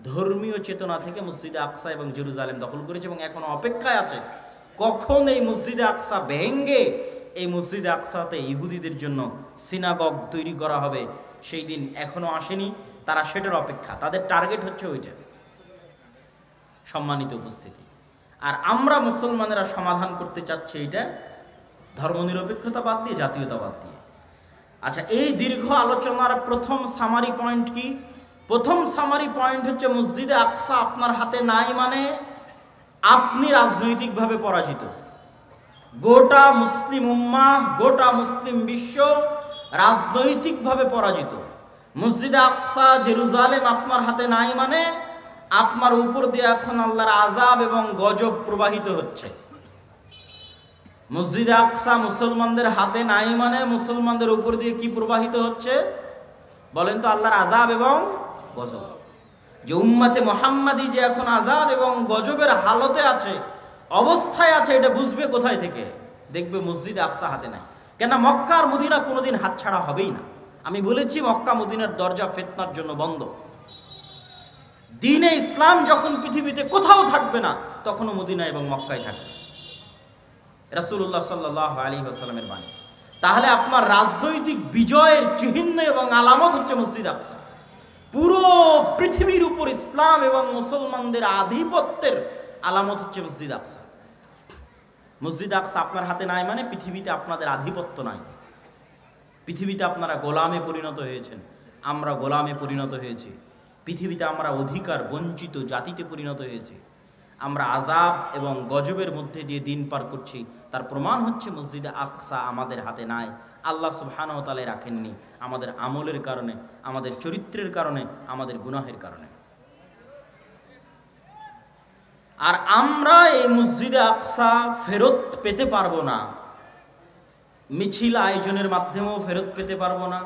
ধর্মীয় চেতনা থেকে মসজিদে আকসা এবং জেরুজালেম দখল করেছে এবং এখনো অপেক্ষায় আছে কখন এই মসজিদে আকসা ভেঙ্গে এই মসজিদে আকসাতে ইহুদিদের জন্য সিনাগগ তৈরি করা হবে। সেই দিন এখনো আসেনি, তারা সেটার অপেক্ষা। তাদের টার্গেট হচ্ছে ওইটা। সম্মানিত উপস্থিতি, আর আমরা মুসলমানেরা সমাধান করতে চাচ্ছি এটা ধর্মনিরপেক্ষতা বাদ দিয়ে, জাতীয়তাবাদ দিয়ে। আচ্ছা, এই দীর্ঘ আলোচনার প্রথম সামারি পয়েন্ট কি? প্রথম সামারি পয়েন্ট হচ্ছে মসজিদে আকসা আপনার হাতে নাই মানে আপনি রাজনৈতিকভাবে পরাজিত। গোটা মুসলিম উম্মাহ, গোটা মুসলিম বিশ্ব রাজনৈতিকভাবে পরাজিত। মসজিদে আকসা জেরুজালেম আপনার হাতে নাই মানে আপনার উপর দিয়ে এখন আল্লাহর আযাব এবং গজব প্রবাহিত হচ্ছে। মসজিদে আকসা মুসলমানদের হাতে নাই মানে মুসলমানদের উপর দিয়ে কি প্রবাহিত হচ্ছে বলেন তো? আল্লাহর আযাব এবং গজব। যে উম্মতে মুহাম্মাদি যে এখন আযাব এবং গজবের হালতে আছে, অবস্থায় আছে, এটা বুঝবে কোথায় থেকে? দেখবে মসজিদে আকসা হাতে নাই। কেন? মক্কা আর মদিনা কোনোদিন হাতছাড়া হবেই না। আমি বলেছি মক্কা মদিনার দরজা ফিতনার জন্য বন্ধ। দ্বীনে ইসলাম যখন পৃথিবীতে কোথাও থাকবে না, তখনও মদিনা এবং মক্কায় থাকবে। রাসূলুল্লাহ সাল্লাল্লাহু আলাইহি ওয়াসাল্লামের বাণী। তাহলে আপনার রাজনৈতিক বিজয়ের চিহ্ন এবং আলামত হচ্ছে মসজিদ আকসা। পুরো পৃথিবীর উপর ইসলাম এবং মুসলমানদের আধিপত্যের আলামত হচ্ছে মসজিদ আকসা। মসজিদ আকসা আপনার হাতে নাই মানে পৃথিবীতে আপনাদের আধিপত্য নাই, পৃথিবীতে আপনারা গোলামে পরিণত হয়েছেন, আমরা গোলামে পরিণত হয়েছি, পৃথিবীতে আমরা অধিকার বঞ্চিত জাতিতে পরিণত হয়েছি, আমরা আযাব এবং গজবের মধ্যে দিয়ে দিন পার করছি। তার প্রমাণ হচ্ছে মসজিদে আকসা আমাদের হাতে নাই, আল্লাহ সুবহানাহু ওয়া তাআলা রাখেননি, আমাদের আমলের কারণে, আমাদের চরিত্রের কারণে, আমাদের গুনাহের কারণে। আর আমরা এই মসজিদে আকসা ফেরত পেতে পারবো না, মিছিল আয়োজনের মাধ্যমেও ফেরত পেতে পারবো না,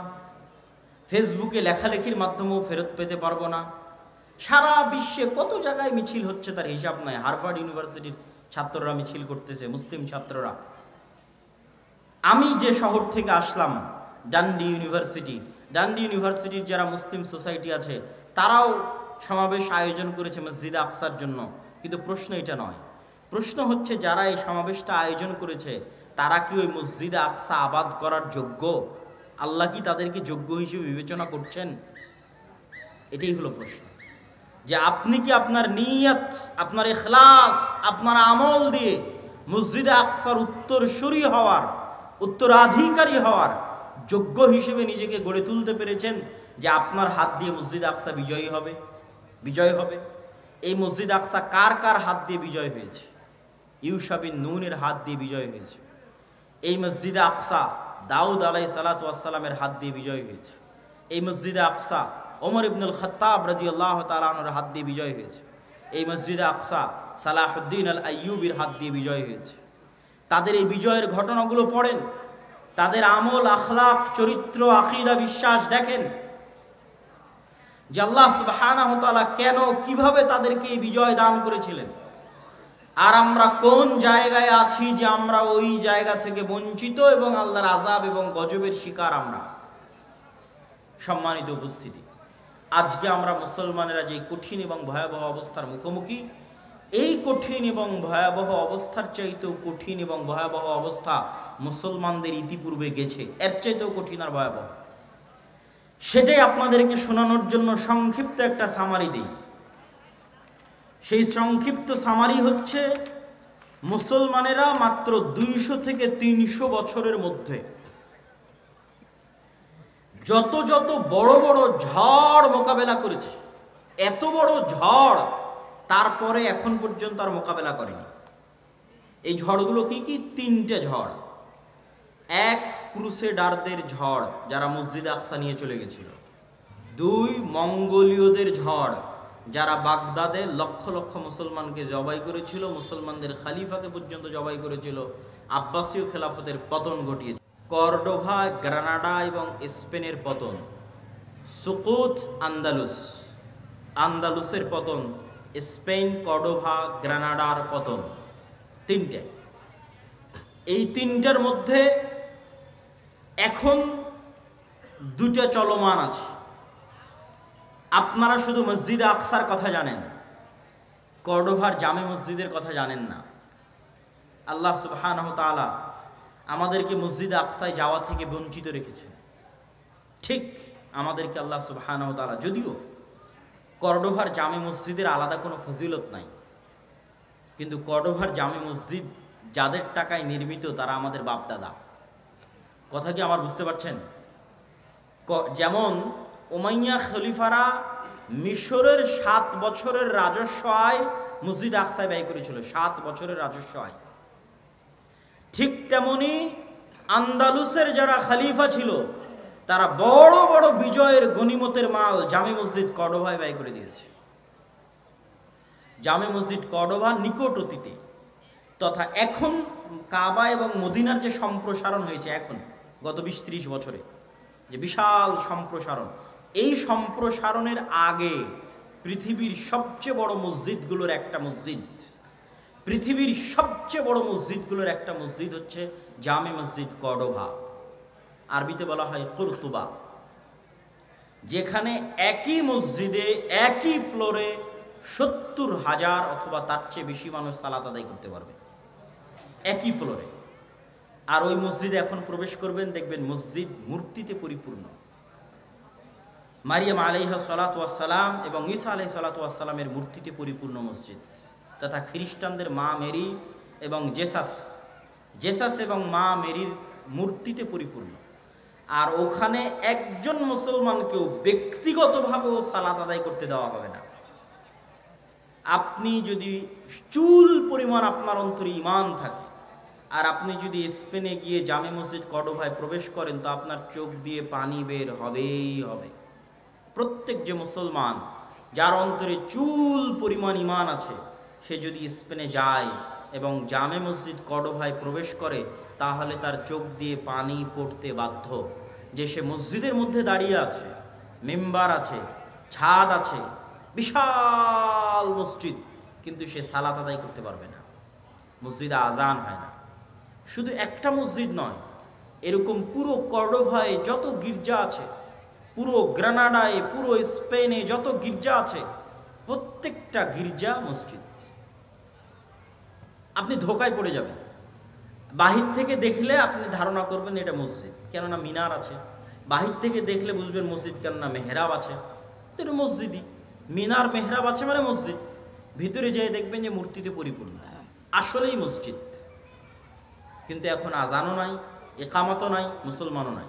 ফেসবুকে লেখালেখির মাধ্যমেও ফেরত পেতে পারবো না। সারা বিশ্বে কত জায়গায় মিছিল হচ্ছে তার হিসাব নাই। হার্ভার্ড ইউনিভার্সিটির ছাত্ররা মিছিল করতেছে, মুসলিম ছাত্ররা। আমি যে শহর থেকে আসলাম ডান্ডি ইউনিভার্সিটির যারা মুসলিম সোসাইটি আছে তারাও সমাবেশ আয়োজন করেছে মসজিদে আকসার জন্য। কিন্তু প্রশ্ন এটা নয়, প্রশ্ন হচ্ছে যারা এই সমাবেশটা আয়োজন করেছে তারা কি ওই মসজিদে আকসা আবাদ করার যোগ্য? আল্লাহ কি তাদেরকে যোগ্য হিসেবে বিবেচনা করছেন? এটাই হলো প্রশ্ন, যে আপনি কি আপনার নিয়ত, আপনার ইখলাস, আপনার আমল দিয়ে মসজিদে আকসার উত্তরসূরি হওয়ার, উত্তরাধিকারী হওয়ার যোগ্য হিসেবে নিজেকে গড়ে তুলতে পেরেছেন, যে আপনার হাত দিয়ে মসজিদে আকসা বিজয় হবে। এই মসজিদ আকসা কার কার হাত দিয়ে বিজয় হয়েছে? ইউশা বিন নুনের হাত দিয়ে বিজয় হয়েছে। এই মসজিদে আকসা দাউদ আলাইহিস সালাতু ওয়াস সালামের হাত দিয়ে বিজয় হয়েছে। এই মসজিদে আকসা ওমর ইবনুল খাত্তাব রাদিয়াল্লাহু তাআলা আনহুর হাত দিয়ে বিজয় হয়েছে। এই মসজিদে আকসা সালাহুদ্দিন আল আইয়ুবির হাত দিয়ে বিজয় হয়েছে। তাদের এই বিজয়ের ঘটনাগুলো পড়েন, তাদের আমল, আখলাক, চরিত্র, আকীদা, বিশ্বাস দেখেন, যে আল্লাহ সুবহানাহু ওয়া তাআলা কেন, কিভাবে তাদেরকে এই বিজয় দান করেছিলেন। আর আমরা কোন জায়গায় আছি যে আমরা ওই জায়গা থেকে বঞ্চিত এবং আল্লাহর আযাব এবং গজবের শিকার আমরা। সম্মানিত উপস্থিতি, আজকে আমরা মুসলমানেরা যে কঠিন এবং ভয়াবহ অবস্থার মুখোমুখি, এই কঠিন এবং ভয়াবহ অবস্থার চাইতেও কঠিন এবং ভয়াবহ অবস্থা মুসলমানদের ইতিপূর্বে গেছে, এর চাইতেও কঠিন আর ভয়াবহ। সেটাই আপনাদেরকে শোনানোর জন্য সংক্ষিপ্ত একটা সামারি দিই। সেই সংক্ষিপ্ত সামারি হচ্ছে, মুসলমানেরা মাত্র 200 থেকে 300 বছরের মধ্যে যত বড় বড় ঝড় মোকাবেলা করেছে, এত বড় ঝড় তারপরে এখন পর্যন্ত আর মোকাবেলা করেনি। এই ঝড়গুলো কি কি? 3টে ঝড়। এক, ক্রুসেডারদের ঝড়, যারা মসজিদে আকসা নিয়ে চলে গেছিল। 2, মঙ্গোলীয়দের ঝড়, যারা বাগদাদে লক্ষ লক্ষ মুসলমানকে জবাই করেছিল, মুসলমানদের খালিফাকে পর্যন্ত জবাই করেছিল, আব্বাসীয় খেলাফতের পতন ঘটিয়েছিল। কর্ডোভা, গ্রানাডা এবং স্পেনের পতন। সুকুত, আন্দালুসের পতন, স্পেন, কর্ডোভা, গ্রানাডার পতন। 3টে। এই 3টার মধ্যে এখন 2টা চলমান আছে। আপনারা শুধু মসজিদে আকসার কথা জানেন, কর্ডোভার জামে মসজিদের কথা জানেন না। আল্লাহ সুবহানাহু ওয়া তাআলা আমাদেরকে মসজিদে আকসায় যাওয়া থেকে বঞ্চিত রেখেছেন। ঠিক আমাদেরকে আল্লাহ সুবহানাহু ওয়া তাআলা, যদিও কর্ডোভার জামে মসজিদের আলাদা কোনো ফজিলত নাই, কিন্তু কর্ডোভার জামে মসজিদ যাদের টাকায় নির্মিত তারা আমাদের বাপদাদা। কথা কি আমার বুঝতে পারছেন? যেমন উমাইয়া খলিফারা মিশরের 7 বছরের রাজস্ব আয় মসজিদ আকসায় ব্যয় করেছিল, 7 বছরের রাজস্ব আয়। ঠিক তেমনি আন্দালুসের যারা খলিফা ছিল তারা বড় বড় বিজয়ের গনিমতের মাল জামে মসজিদ কর্ডোভায় ব্যয় করে দিয়েছে। জামে মসজিদ কর্ডোভা নিকট অতীতে, তথা এখন কাবা এবং মদিনার যে সম্প্রসারণ হয়েছে এখন গত 20-30 বছরে, যে বিশাল সম্প্রসারণ, এই সম্প্রসারণের আগে পৃথিবীর সবচেয়ে বড় মসজিদগুলোর একটা মসজিদ, পৃথিবীর সবচেয়ে বড় মসজিদগুলোর একটা মসজিদ হচ্ছে জামে মসজিদ কর্ডোভা, আরবিতে বলা হয় কুরতুবা, যেখানে একই মসজিদে একই ফ্লোরে 70,000 অথবা তার চেয়ে বেশি মানুষ সালাত আদায় করতে পারবে একই ফ্লোরে। আর ওই মসজিদে এখন প্রবেশ করবেন, দেখবেন মসজিদ মূর্তিতে পরিপূর্ণ। মারিয়াম আলাইহা সালাতু ওয়াসসালাম এবং ঈসা আলাইহিস সালাতু ওয়াসসালামের মূর্তিতে পরিপূর্ণ মসজিদ, তথা খ্রিস্টানদের মা মেরি এবং জেসাস এবং মা মেরির মূর্তিতে পরিপূর্ণ। আর ওখানে একজন মুসলমানকেও ব্যক্তিগতভাবেও সালাত আদায় করতে দেওয়া হবে না। আপনি যদি চুল পরিমাণ আপনার অন্তরে ঈমান থাকে আর আপনি যদি স্পেনে গিয়ে জামে মসজিদ কর্ডোভায় প্রবেশ করেন, তো আপনার চোখ দিয়ে পানি বের হবেই হবে। প্রত্যেক যে মুসলমান যার অন্তরে চুল পরিমাণ ঈমান আছে, সে যদি স্পেনে যায় এবং জামে মসজিদ কর্ডোভায় প্রবেশ করে, তাহলে তার চোখ দিয়ে পানি পড়তে বাধ্য। যে সে মসজিদের মধ্যে দাঁড়িয়ে আছে, মেম্বার আছে, ছাদ আছে, বিশাল মসজিদ, কিন্তু সে সালাত আদায় করতে পারবে না, মসজিদে আজান হয় না। শুধু একটা মসজিদ নয়, এরকম পুরো কর্ডোভায় যত গির্জা আছে, পুরো গ্রানাডায়, পুরো স্পেনে যত গির্জা আছে, প্রত্যেকটা গির্জা মসজিদ। আপনি ধোকায় পড়ে যাবেন। বাহির থেকে দেখলে আপনি ধারণা করবেন এটা মসজিদ, কেননা মিনার আছে। বাহির থেকে দেখলে বুঝবেন মসজিদ, কেননা মেহরাব আছে। তো এটা মসজিদই, মিনার মেহরাব আছে মানে মসজিদ। ভিতরে যেয়ে দেখবেন যে মূর্তিতে পরিপূর্ণ, আসলেই মসজিদ। কিন্তু এখন আজানও নাই, একামতও নাই, মুসলমানও নাই।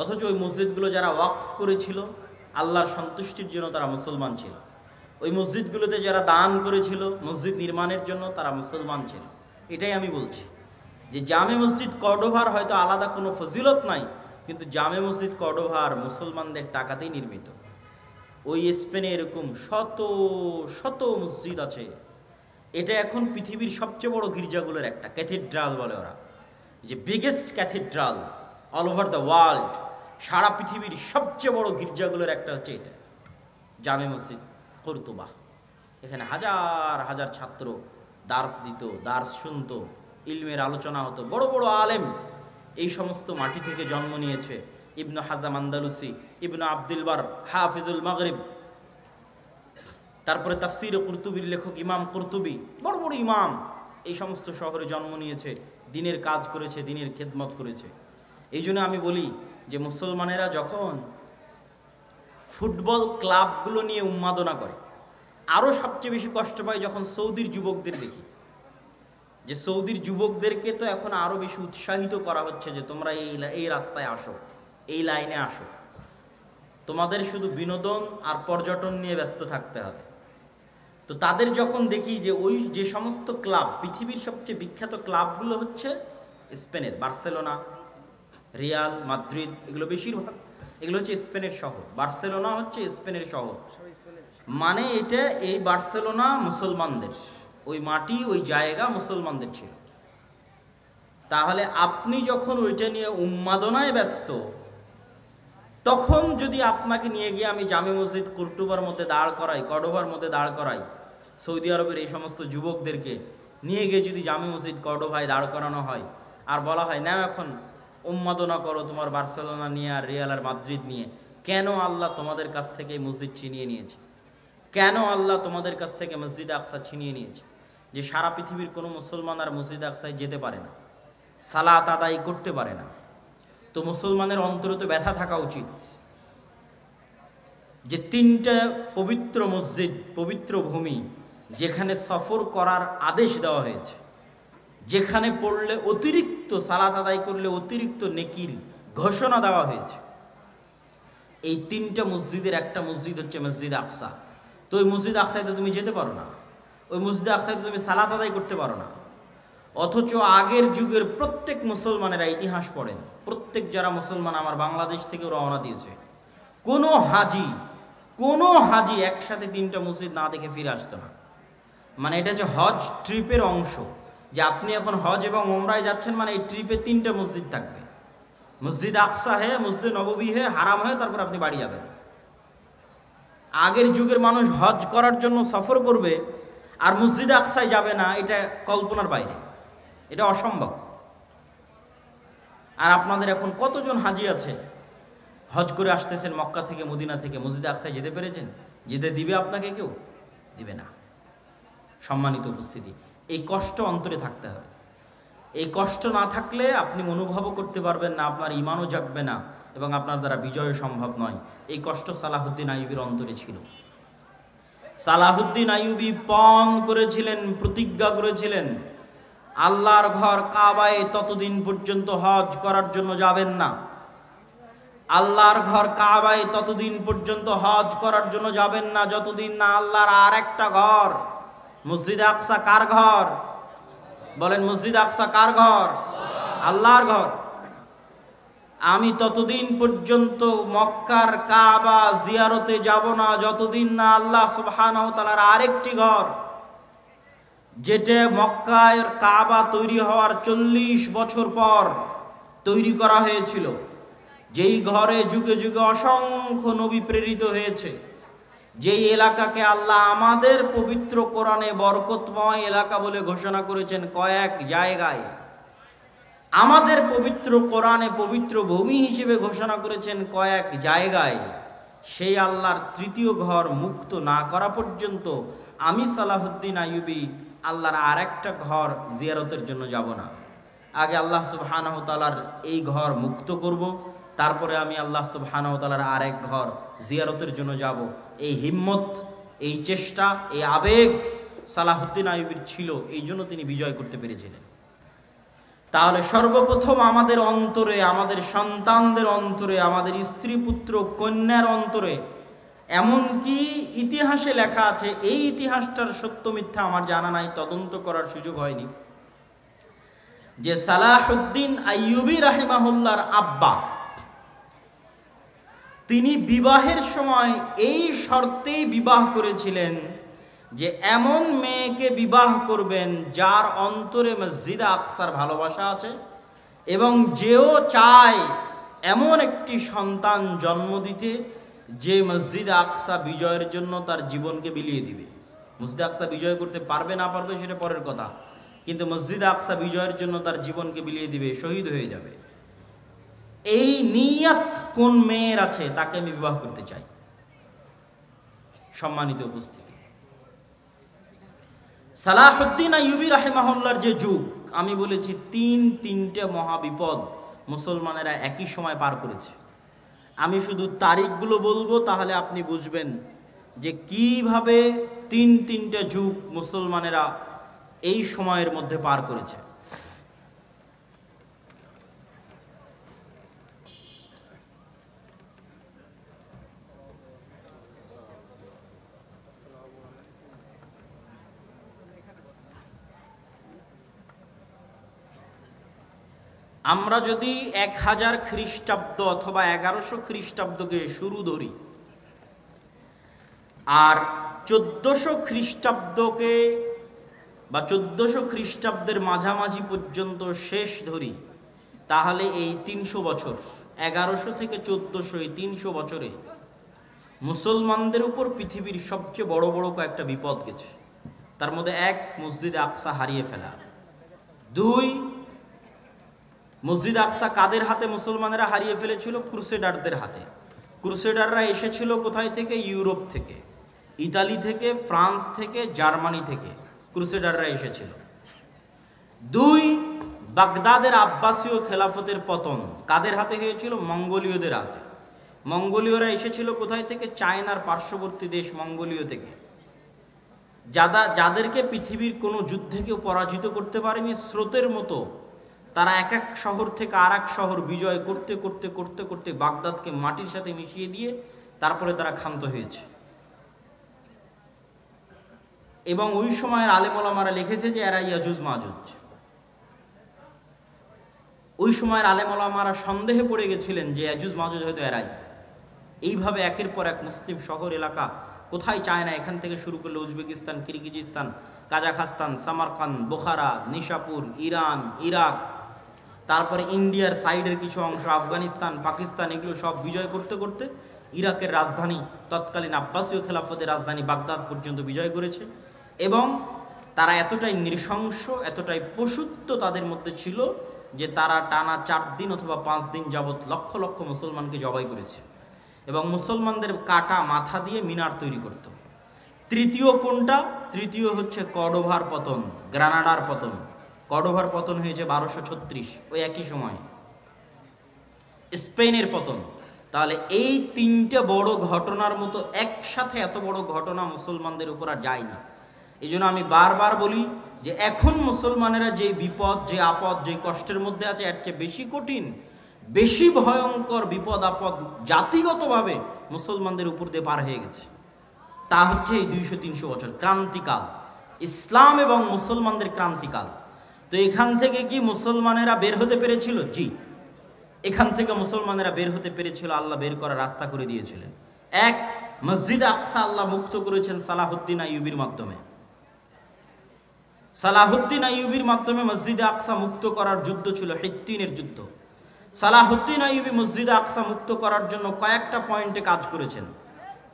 অথচ ওই মসজিদগুলো যারা ওয়াকফ করেছিল আল্লাহর সন্তুষ্টির জন্য, তারা মুসলমান ছিল। ওই মসজিদগুলোতে যারা দান করেছিল মসজিদ নির্মাণের জন্য, তারা মুসলমান ছিল। এটাই আমি বলছি যে জামে মসজিদ কর্ডোভার হয়তো আলাদা কোনো ফজিলত নাই, কিন্তু জামে মসজিদ কর্ডোভার মুসলমানদের টাকাতেই নির্মিত। ওই স্পেনে এরকম শত শত মসজিদ আছে। এটা এখন পৃথিবীর সবচেয়ে বড় গির্জাগুলোর একটা, ক্যাথিড্রাল বলে ওরা, যে biggest cathedral all over the world. সারা পৃথিবীর সবচেয়ে বড় গির্জাগুলোর একটা হচ্ছে এটা, জামে মসজিদ কর্তুবা। এখানে হাজার হাজার ছাত্র দার্স দিত, দার্স শুনতো, ইলমের আলোচনা হতো, বড় বড় আলেম এই সমস্ত মাটি থেকে জন্ম নিয়েছে। ইবনু হাজাম আন্দালুসি, ইবনু আব্দুল বার, হাফিজুল মাগরিব, তারপরে তাফসির কুরতুবির লেখক ইমাম কুরতুবি, বড় বড় ইমাম এই সমস্ত শহরে জন্ম নিয়েছে, দিনের কাজ করেছে, দিনের খেদমত করেছে। এই জন্য আমি বলি যে মুসলমানেরা যখন ফুটবল ক্লাবগুলো নিয়ে উন্মাদনা করে, আরও সবচেয়ে বেশি কষ্ট পায় যখন সৌদির যুবকদের দেখি। যে সৌদির যুবকদেরকে তো এখন আরও বেশি উৎসাহিত করা হচ্ছে যে তোমরা এই রাস্তায় আসো, এই লাইনে আসো, তোমাদের শুধু বিনোদন আর পর্যটন নিয়ে ব্যস্ত থাকতে হবে। তো তাদের যখন দেখি যে ওই যে সমস্ত ক্লাব, পৃথিবীর সবচেয়ে বিখ্যাত ক্লাবগুলো হচ্ছে স্পেনের, বার্সেলোনা, রিয়াল মাদ্রিদ, এগুলো বেশিরভাগ এগুলো হচ্ছে স্পেনের শহর। বার্সেলোনা হচ্ছে স্পেনের শহর, মানে এটা এই বার্সেলোনা মুসলমানদের, ওই মাটি ওই জায়গা মুসলমানদের ছিল। তাহলে আপনি যখন ওইটা নিয়ে উন্মাদনায় ব্যস্ত, তখন যদি আপনাকে নিয়ে গিয়ে আমি জামে মসজিদ কর্ডোবার মধ্যে দাঁড় করাই, কর্ডোবার মধ্যে দাঁড় করাই, সৌদি আরবের এই সমস্ত যুবকদেরকে নিয়ে গিয়ে যদি জামে মসজিদ কর্ডোভায় দাঁড় করানো হয় আর বলা হয় না এখন উন্মাদনা করো তোমার বার্সেলোনা নিয়ে আর রিয়াল আর মাদ্রিদ নিয়ে, কেন আল্লাহ তোমাদের কাছ থেকে মসজিদ ছিনিয়ে নিয়েছে? কেন আল্লাহ তোমাদের কাছ থেকে মসজিদ আকসা ছিনিয়ে নিয়েছে? যে সারা পৃথিবীর কোনো মুসলমান আর মসজিদ আকসায় যেতে পারে না, সালাত আদায় করতে পারে না। তো মুসলমানের অন্তরে তো ব্যথা থাকা উচিত যে তিনটা পবিত্র মসজিদ, পবিত্র ভূমি, যেখানে সফর করার আদেশ দেওয়া হয়েছে, যেখানে পড়লে অতিরিক্ত সালাত আদায় করলে অতিরিক্ত নেকির ঘোষণা দেওয়া হয়েছে, এই তিনটা মসজিদের একটা মসজিদ হচ্ছে মসজিদ আকসা। তো ওই মসজিদ আকসায় তো তুমি যেতে পারো না, ওই মসজিদ আকসায় তো তুমি সালাত আদায় করতে পারো না। অথচ আগের যুগের প্রত্যেক মুসলমানেরা ইতিহাস পড়েন, প্রত্যেক যারা মুসলমান আমার বাংলাদেশ থেকে রওনা দিয়েছে, কোনো হাজি একসাথে তিনটা মসজিদ না দেখে ফিরে আসতো না। মানে এটা যে হজ ট্রিপের অংশ, যে আপনি এখন হজ এবং ওমরায় যাচ্ছেন, মানে এই ট্রিপে তিনটা মসজিদ থাকবে, মসজিদ আকসা হে, মসজিদ নববী হে, হারাম হয়ে তারপর আপনি বাড়ি যাবেন। আগের যুগের মানুষ হজ করার জন্য সফর করবে আর মসজিদ আকসায় যাবে না, এটা কল্পনার বাইরে, এটা অসম্ভব। আর আপনাদের এখন কতজন হাজি আছে হজ করে আসতেছেন মক্কা থেকে, মদিনা থেকে, মসজিদ আকসায় যেতে পেরেছেন? যেতে দিবে আপনাকে? কেউ দিবে না। সম্মানিত উপস্থিতি, এই কষ্ট অন্তরে থাকতে হবে। এই কষ্ট না থাকলে আপনি অনুভবও করতে পারবেন না, আপনার ঈমানও জাগবে না এবং আপনার দ্বারা বিজয় সম্ভব নয়। এই কষ্ট সালাহুদ্দিন আইয়ুবীর অন্তরে ছিল। সালাহুদ্দিন আইয়ুবী পণ করেছিলেন, প্রতিজ্ঞা করেছিলেন, আল্লাহর ঘর কাবায় ততদিন পর্যন্ত হজ করার জন্য যাবেন না। আল্লাহর ঘর কাবায় ততদিন পর্যন্ত হজ করার জন্য যাবেন না যতদিন না আল্লাহর আর একটা ঘর মসজিদে আকসা কার ঘর? বলেন, মসজিদে আকসা কার ঘর? আল্লাহর ঘর। আমি ততদিন পর্যন্ত মক্কার কাবা জিয়ারতে যাব না যতদিন না আল্লাহ সুবহানাহু ওয়া তাআলার আরেকটি ঘর, যেটা মক্কার কাবা তৈরি হওয়ার 40 বছর পর তৈরি করা হয়েছিল, যেই ঘরে যুগে যুগে অসংখ্য নবী প্রেরিত হয়েছে, যেই এলাকাকে আল্লাহ আমাদের পবিত্র কোরআনে বরকতময় এলাকা বলে ঘোষণা করেছেন কয়েক জায়গায়, আমাদের পবিত্র কোরআনে পবিত্র ভূমি হিসেবে ঘোষণা করেছেন কয়েক জায়গায়, সেই আল্লাহর তৃতীয় ঘর মুক্ত না করা পর্যন্ত আমি সালাহুদ্দিন আইয়ুবী আল্লাহর আরেকটা ঘর জিয়ারতের জন্য যাব না। আগে আল্লাহ সুবহানাহু ওয়া তাআলার এই ঘর মুক্ত করব, তারপরে আমি আল্লাহ সুবহানাহু ওয়া তাআলার আরেক ঘর জিয়ারতের জন্য যাব। এই হিম্মত, এই চেষ্টা, এই আবেগ সালাহুদ্দিন আইয়ুবীর ছিল, এই জন্য তিনি বিজয় করতে পেরেছিলেন। তাহলে সর্বপ্রথম আমাদের অন্তরে, আমাদের সন্তানদের অন্তরে, আমাদের স্ত্রী পুত্র কন্যার অন্তরে, এমনকি ইতিহাসে লেখা আছে, এই ইতিহাসটার সত্য মিথ্যা আমার জানা নাই, তদন্ত করার সুযোগ হয়নি, যে সালাহুদ্দিন আইয়ুবী রাহিমাহুল্লাহর আব্বা তিনি বিবাহের সময় এই শর্তেই বিবাহ করেছিলেন যে এমন মেয়েকে বিবাহ করবেন যার অন্তরে মসজিদে আকসার ভালোবাসা আছে এবং যেও চায় এমন একটি সন্তান জন্ম দিতে যে মসজিদে আকসা বিজয়ের জন্য তার জীবনকে বিলিয়ে দিবে। মসজিদে আকসা বিজয় করতে পারবে না পারবে সেটা পরের কথা, কিন্তু মসজিদে আকসা বিজয়ের জন্য তার জীবনকে বিলিয়ে দিবে, শহীদ হয়ে যাবে। এই নিয়ত কোন মেয়ের আছে তাকে আমি বিবাহ করতে চাই। সম্মানিত উপস্থিতি, সালাহুদ্দিন আইয়ুবী রাহিমাহুল্লাহর যে যুগ, আমি বলেছি তিনটে মহাবিপদ মুসলমানেরা একই সময় পার করেছে। আমি শুধু তারিখগুলো বলবো, তাহলে আপনি বুঝবেন যে কিভাবে তিনটে যুগ মুসলমানেরা এই সময়ের মধ্যে পার করেছে। আমরা যদি 1000 খ্রিস্টাব্দ অথবা 1100 খ্রিস্টাব্দকে শুরু ধরি আর 1400 খ্রিস্টাব্দকে বা 1400 খ্রিস্টাব্দের মাঝামাঝি পর্যন্ত শেষ ধরি, তাহলে এই 300 বছর, 1100 থেকে 1400, এই 300 বছরে মুসলমানদের উপর পৃথিবীর সবচেয়ে বড় বড় কয়েকটা বিপদ গেছে। তার মধ্যে 1, মসজিদে আকসা হারিয়ে ফেলা। 2, মসজিদ আকসা কাদের হাতে মুসলমানেরা হারিয়ে ফেলেছিল? ক্রুসেডারদের হাতে। ক্রুসেডাররা এসেছিল কোথায় থেকে? ইউরোপ থেকে, ইতালি থেকে, ফ্রান্স থেকে, জার্মানি থেকে ক্রুসেডাররা এসেছিল। 2, বাগদাদের আব্বাসীয় খেলাফতের পতন কাদের হাতে হয়েছিল? মঙ্গোলীয়দের হাতে। মঙ্গোলীয়রা এসেছিল কোথায় থেকে? চায়নার পার্শ্ববর্তী দেশ মঙ্গোলীয় থেকে, যাদেরকে পৃথিবীর কোনো যুদ্ধে কেউ পরাজিত করতে পারেনি। স্রোতের মতো তারা এক এক শহর থেকে আর এক শহর বিজয় করতে করতে করতে করতে বাগদাদকে মাটির সাথে মিশিয়ে দিয়ে তারপরে তারা ক্ষান্ত হয়েছে। এবং ওই সময়ের আলেম ওলামারা লিখেছে যে এরা ইয়াজুজ মাজুজ। ওই সময়ের আলেম ওলামারা সন্দেহে পড়ে গেছিলেন যে ইয়াজুজ মাজুজ হয়তো এরাই। এইভাবে একের পর এক মুসলিম শহর এলাকা, কোথায় চায়না, এখান থেকে শুরু করলে Uzbekistan, Kyrgyzstan, Kazakhstan, Samarkand, বোখারা, Nishapur, Iran, Iraq, তারপরে ইন্ডিয়ার সাইডের কিছু অংশ, আফগানিস্তান, পাকিস্তান, এগুলো সব বিজয় করতে করতে ইরাকের রাজধানী, তৎকালীন আব্বাসীয় খেলাফতের রাজধানী বাগদাদ পর্যন্ত বিজয় করেছে। এবং তারা এতটাই নৃশংস, এতটাই পশুত্ব তাদের মধ্যে ছিল যে তারা টানা 4 দিন অথবা 5 দিন যাবৎ লক্ষ লক্ষ মুসলমানকে জবাই করেছে এবং মুসলমানদের কাটা মাথা দিয়ে মিনার তৈরি করত। তৃতীয় কোনটা? তৃতীয় হচ্ছে কর্ডোভার পতন, গ্রানাডার পতন। কর্ডোভার পতন হয়েছে 1236, ওই একই সময়। স্পেনের পতন। তাহলে এই তিনটে বড় ঘটনার মতো একসাথে এত বড় ঘটনা মুসলমানদের উপর আর যায়নি। এই জন্য আমি বারবার বলি যে এখন মুসলমানেরা যে বিপদ, যে আপদ, যে কষ্টের মধ্যে আছে, এর চেয়ে বেশি কঠিন, বেশি ভয়ঙ্কর বিপদ আপদ জাতিগতভাবে মুসলমানদের উপর দিয়ে পার হয়ে গেছে। তা হচ্ছে এই 200-300 বছর ক্রান্তিকাল, ইসলাম এবং মুসলমানদের ক্রান্তিকাল। তো এখান থেকে কি মুসলমানেরা বের হতে পেরেছিল? জি, এখান থেকে মুসলমানেরা বের হতে পেরেছিল। আল্লাহ বের করার রাস্তা করে দিয়েছিলেন। এক, মসজিদ আকসা আল্লাহ মুক্ত করেছেন সালাহুদ্দিন আইয়ুবীর মাধ্যমে। সালাহুদ্দিন আইয়ুবীর মাধ্যমে মসজিদে আকসা মুক্ত করার যুদ্ধ ছিল হিত্তিনের যুদ্ধ। সালাহুদ্দিন আইয়ুবী মসজিদে আকসা মুক্ত করার জন্য কয়েকটা পয়েন্টে কাজ করেছেন।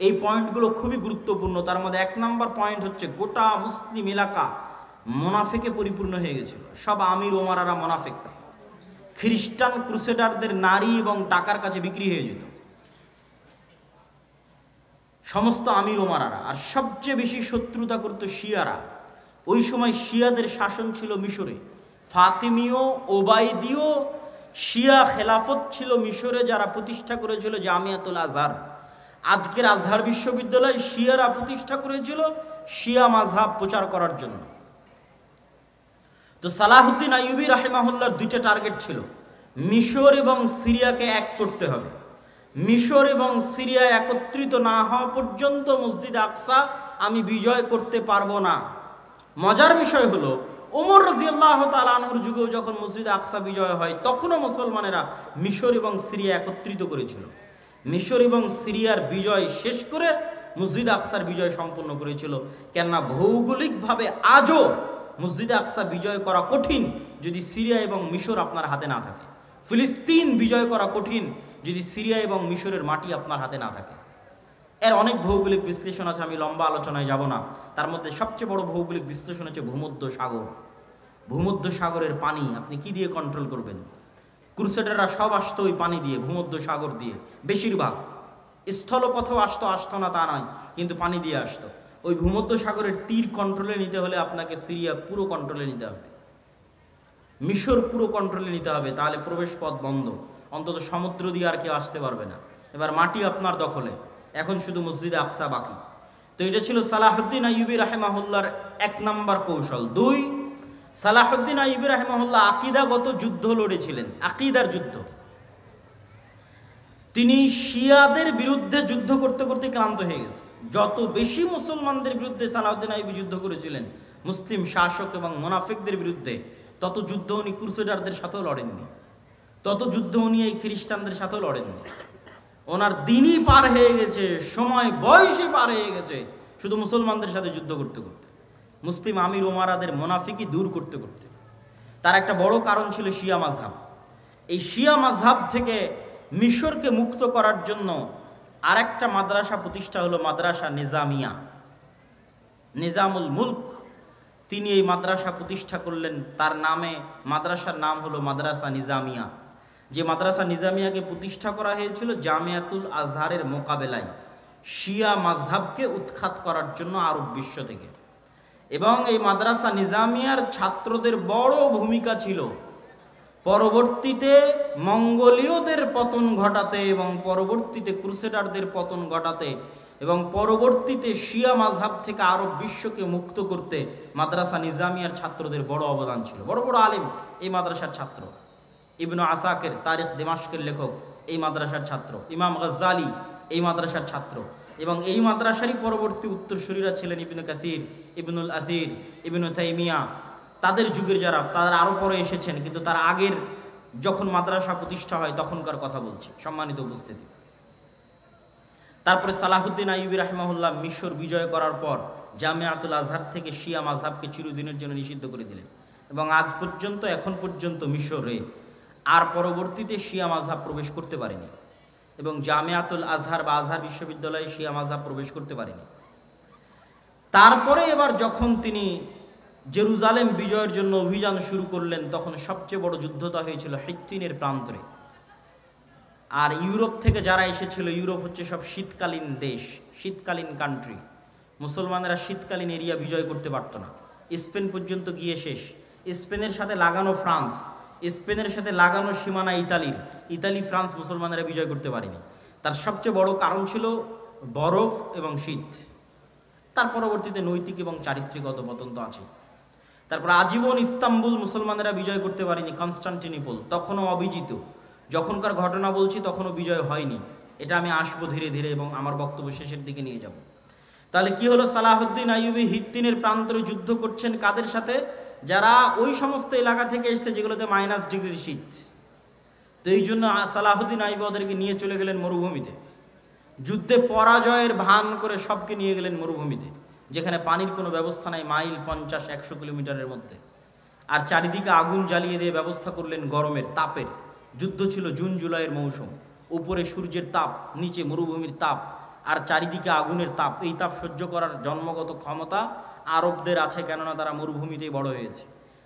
এই পয়েন্টগুলো খুবই গুরুত্বপূর্ণ। তার মধ্যে 1 নম্বর পয়েন্ট হচ্ছে গোটা মুসলিম এলাকা মুনাফিকে পরিপূর্ণ হয়ে গেছিল। সব আমির ওমারারা মুনাফিক। খ্রিস্টান ক্রুসেডারদের নারী এবং টাকার কাছে বিক্রি হয়ে যেত সমস্ত আমির ওমারারা। আর সবচেয়ে বেশি শত্রুতা করত শিয়ারা। ওই সময় শিয়াদের শাসন ছিল মিশরে। ফাতিমীয়, ওবায়দীয় শিয়া খেলাফত ছিল মিশরে, যারা প্রতিষ্ঠা করেছিল জামিয়াতুল আজহার। আজকের আজহার বিশ্ববিদ্যালয় শিয়ারা প্রতিষ্ঠা করেছিল শিয়া মাযহাব প্রচার করার জন্য। তো সালাহুদ্দিন আইয়ুবী রাহিমাহুল্লাহর 2টা টার্গেট ছিল। মিশর এবং সিরিয়াকে এক করতে হবে। মিশর এবং সিরিয়া একত্রিত না হওয়া পর্যন্ত মসজিদ আকসা আমি বিজয় করতে পারবো না। মজার বিষয় হলো ওমর রাদিয়াল্লাহু তাআলা আনহুর যুগেও যখন মসজিদ আকসা বিজয় হয়, তখনও মুসলমানেরা মিশর এবং সিরিয়া একত্রিত করেছিল। মিশর এবং সিরিয়ার বিজয় শেষ করে মসজিদ আকসার বিজয় সম্পন্ন করেছিল। কেননা ভৌগোলিকভাবে আজও মসজিদ আকসা বিজয় করা কঠিন যদি সিরিয়া এবং মিশর আপনার হাতে না থাকে। ফিলিস্তিন বিজয় করা কঠিন যদি সিরিয়া এবং মিশরের মাটি আপনার হাতে না থাকে। এর অনেক ভৌগোলিক বিশ্লেষণ আছে, আমি লম্বা আলোচনায় যাব না। তার মধ্যে সবচেয়ে বড় ভৌগোলিক বিশ্লেষণ হচ্ছে ভূমধ্য সাগর। ভূমধ্য সাগরের পানি আপনি কি দিয়ে কন্ট্রোল করবেন? ক্রুসেডাররা সব আসতো ওই পানি দিয়ে, ভূমধ্য সাগর দিয়ে। বেশিরভাগ স্থলপথেও আসতো না তা নয়, কিন্তু পানি দিয়ে আসতো। ওই ভূমধ্য সাগরের তীর কন্ট্রোলে নিতে হলে আপনাকে সিরিয়া পুরো কন্ট্রোলে নিতে হবে, মিশর পুরো কন্ট্রোলে নিতে হবে, তাহলে প্রবেশ পথ বন্ধ। অন্তত সমুদ্র দিয়ে আর কেউ আসতে পারবে না। এবার মাটি আপনার দখলে, এখন শুধু মসজিদে আকসা বাকি। তো এটা ছিল সালাহুদ্দিন আইয়ুবী রাহিমাহুল্লাহর 1 নম্বর কৌশল। 2, সালাহুদ্দিন আইয়ুবী রাহিমাহুল্লাহ আকীদাগত যুদ্ধ লড়েছিলেন, আকীদার যুদ্ধ। তিনি শিয়াদের বিরুদ্ধে যুদ্ধ করতে করতে ক্লান্ত হয়ে গেছে। যত বেশি মুসলমানদের বিরুদ্ধে সালাহুদ্দিন আইয়ুবী যুদ্ধ করেছিলেন, মুসলিম শাসক এবং মুনাফিকদের বিরুদ্ধে, তত যুদ্ধ উনি ক্রুসেডারদের সাথেও লড়েননি, তত যুদ্ধ উনি এই খ্রিস্টানদের সাথেও লড়েননি। ওনার দিনই পার হয়ে গেছে, সময় বয়সই পার হয়ে গেছে শুধু মুসলমানদের সাথে যুদ্ধ করতে করতে, মুসলিম আমির ওমারাদের মুনাফিকি দূর করতে করতে। তার একটা বড় কারণ ছিল শিয়া মাযহাব। এই শিয়া মাযহাব থেকে মিশরকে মুক্ত করার জন্য আরেকটা মাদ্রাসা প্রতিষ্ঠা হলো মাদ্রাসা নিজামিয়া। নিজামুল মুলক তিনি এই মাদ্রাসা প্রতিষ্ঠা করলেন। তার নামে মাদ্রাসার নাম হলো মাদ্রাসা নিজামিয়া। যে মাদ্রাসা নিজামিয়াকে প্রতিষ্ঠা করা হয়েছিল জামিয়াতুল আজহারের মোকাবেলায়, শিয়া মাযহাবকে উৎখাত করার জন্য আরব বিশ্ব থেকে। এবং এই মাদ্রাসা নিজামিয়ার ছাত্রদের বড় ভূমিকা ছিল পরবর্তীতে মঙ্গোলীয়দের পতন ঘটাতে এবং পরবর্তীতে ক্রুসেডারদের পতন ঘটাতে এবং পরবর্তীতে শিয়া মাযহাব থেকে আরব বিশ্বকে মুক্ত করতে মাদ্রাসা নিজামিয়ার ছাত্রদের বড় অবদান ছিল। বড় বড় আলেম এই মাদ্রাসার ছাত্র। ইবনু আসাকির তারিখ দিমাশকের লেখক এই মাদ্রাসার ছাত্র। ইমাম গাজ্জালি এই মাদ্রাসার ছাত্র। এবং এই মাদ্রাসারই পরবর্তী উত্তরসূরিরা ছিলেন ইবনে কাসির, ইবনুল আসির, ইবনু তাইমিয়া। তাদের যুগের যারা, তারা আরও পরে এসেছেন, কিন্তু তার আগের যখন মাদ্রাসা প্রতিষ্ঠা হয় তখনকার কথা বলছি, সম্মানিত উপস্থিতি। তারপরে সালাহুদ্দিন আইয়ুবী রাহিমাহুল্লাহ মিশর বিজয় করার পর জামিয়াতুল আজহার থেকে শিয়া মাযহাবকে চিরদিনের জন্য নিষিদ্ধ করে দিলেন। এবং আজ পর্যন্ত, এখন পর্যন্ত মিশরে আর পরবর্তীতে শিয়া মাযহাব প্রবেশ করতে পারেনি। এবং জামিয়াতুল আজহার বা আজহার বিশ্ববিদ্যালয়ে শিয়া মাযহাব প্রবেশ করতে পারেনি। তারপরে এবার যখন তিনি জেরুজালেম বিজয়ের জন্য অভিযান শুরু করলেন, তখন সবচেয়ে বড় যুদ্ধটা হয়েছিল হিত্তিনের প্রান্তরে। আর ইউরোপ থেকে যারা এসেছিল, ইউরোপ হচ্ছে সব শীতকালীন দেশ, শীতকালীন কান্ট্রি। মুসলমানেরা শীতকালীন এরিয়া বিজয় করতে পারত না। স্পেন পর্যন্ত গিয়ে শেষ। স্পেনের সাথে লাগানো ফ্রান্স, স্পেনের সাথে লাগানো সীমানা ইতালি ফ্রান্স মুসলমানেরা বিজয় করতে পারেনি। তার সবচেয়ে বড় কারণ ছিল বরফ এবং শীত। তার পরবর্তীতে নৈতিক এবং চারিত্রিক অধঃপতন তো আছে। তারপর আজীবন ইস্তাম্বুল মুসলমানেরা বিজয় করতে পারেনি, কনস্টান্টিনোপল তখনও অবিজিত। যখনকার ঘটনা বলছি তখনও বিজয় হয়নি, এটা আমি আসবো ধীরে ধীরে এবং আমার বক্তব্য শেষের দিকে নিয়ে যাব। তাহলে কি হলো, সালাহুদ্দিন আইয়ুবী হিত্তিনের প্রান্তরে যুদ্ধ করছেন কাদের সাথে? যারা ওই সমস্ত এলাকা থেকে এসেছে যেগুলোতে -ডিগ্রির শীত। তো এই জন্য সালাহুদ্দিন আইয়ুবী ওদেরকে নিয়ে চলে গেলেন মরুভূমিতে, যুদ্ধে পরাজয়ের ভান করে সবকে নিয়ে গেলেন মরুভূমিতে, যেখানে পানির কোনো ব্যবস্থা নাই, মাইল 50-100 কিলোমিটারের মধ্যে। আর চারিদিকে আগুন জ্বালিয়ে দিয়ে ব্যবস্থা করলেন গরমের, তাপের। যুদ্ধ ছিল জুন জুলাইয়ের মৌসুম, উপরে সূর্যের তাপ, নিচে মরুভূমির তাপ, আর চারিদিকে আগুনের তাপ। এই তাপ সহ্য করার জন্মগত ক্ষমতা আরবদের আছে, কেননা তারা মরুভূমিতেই বড় হয়েছে।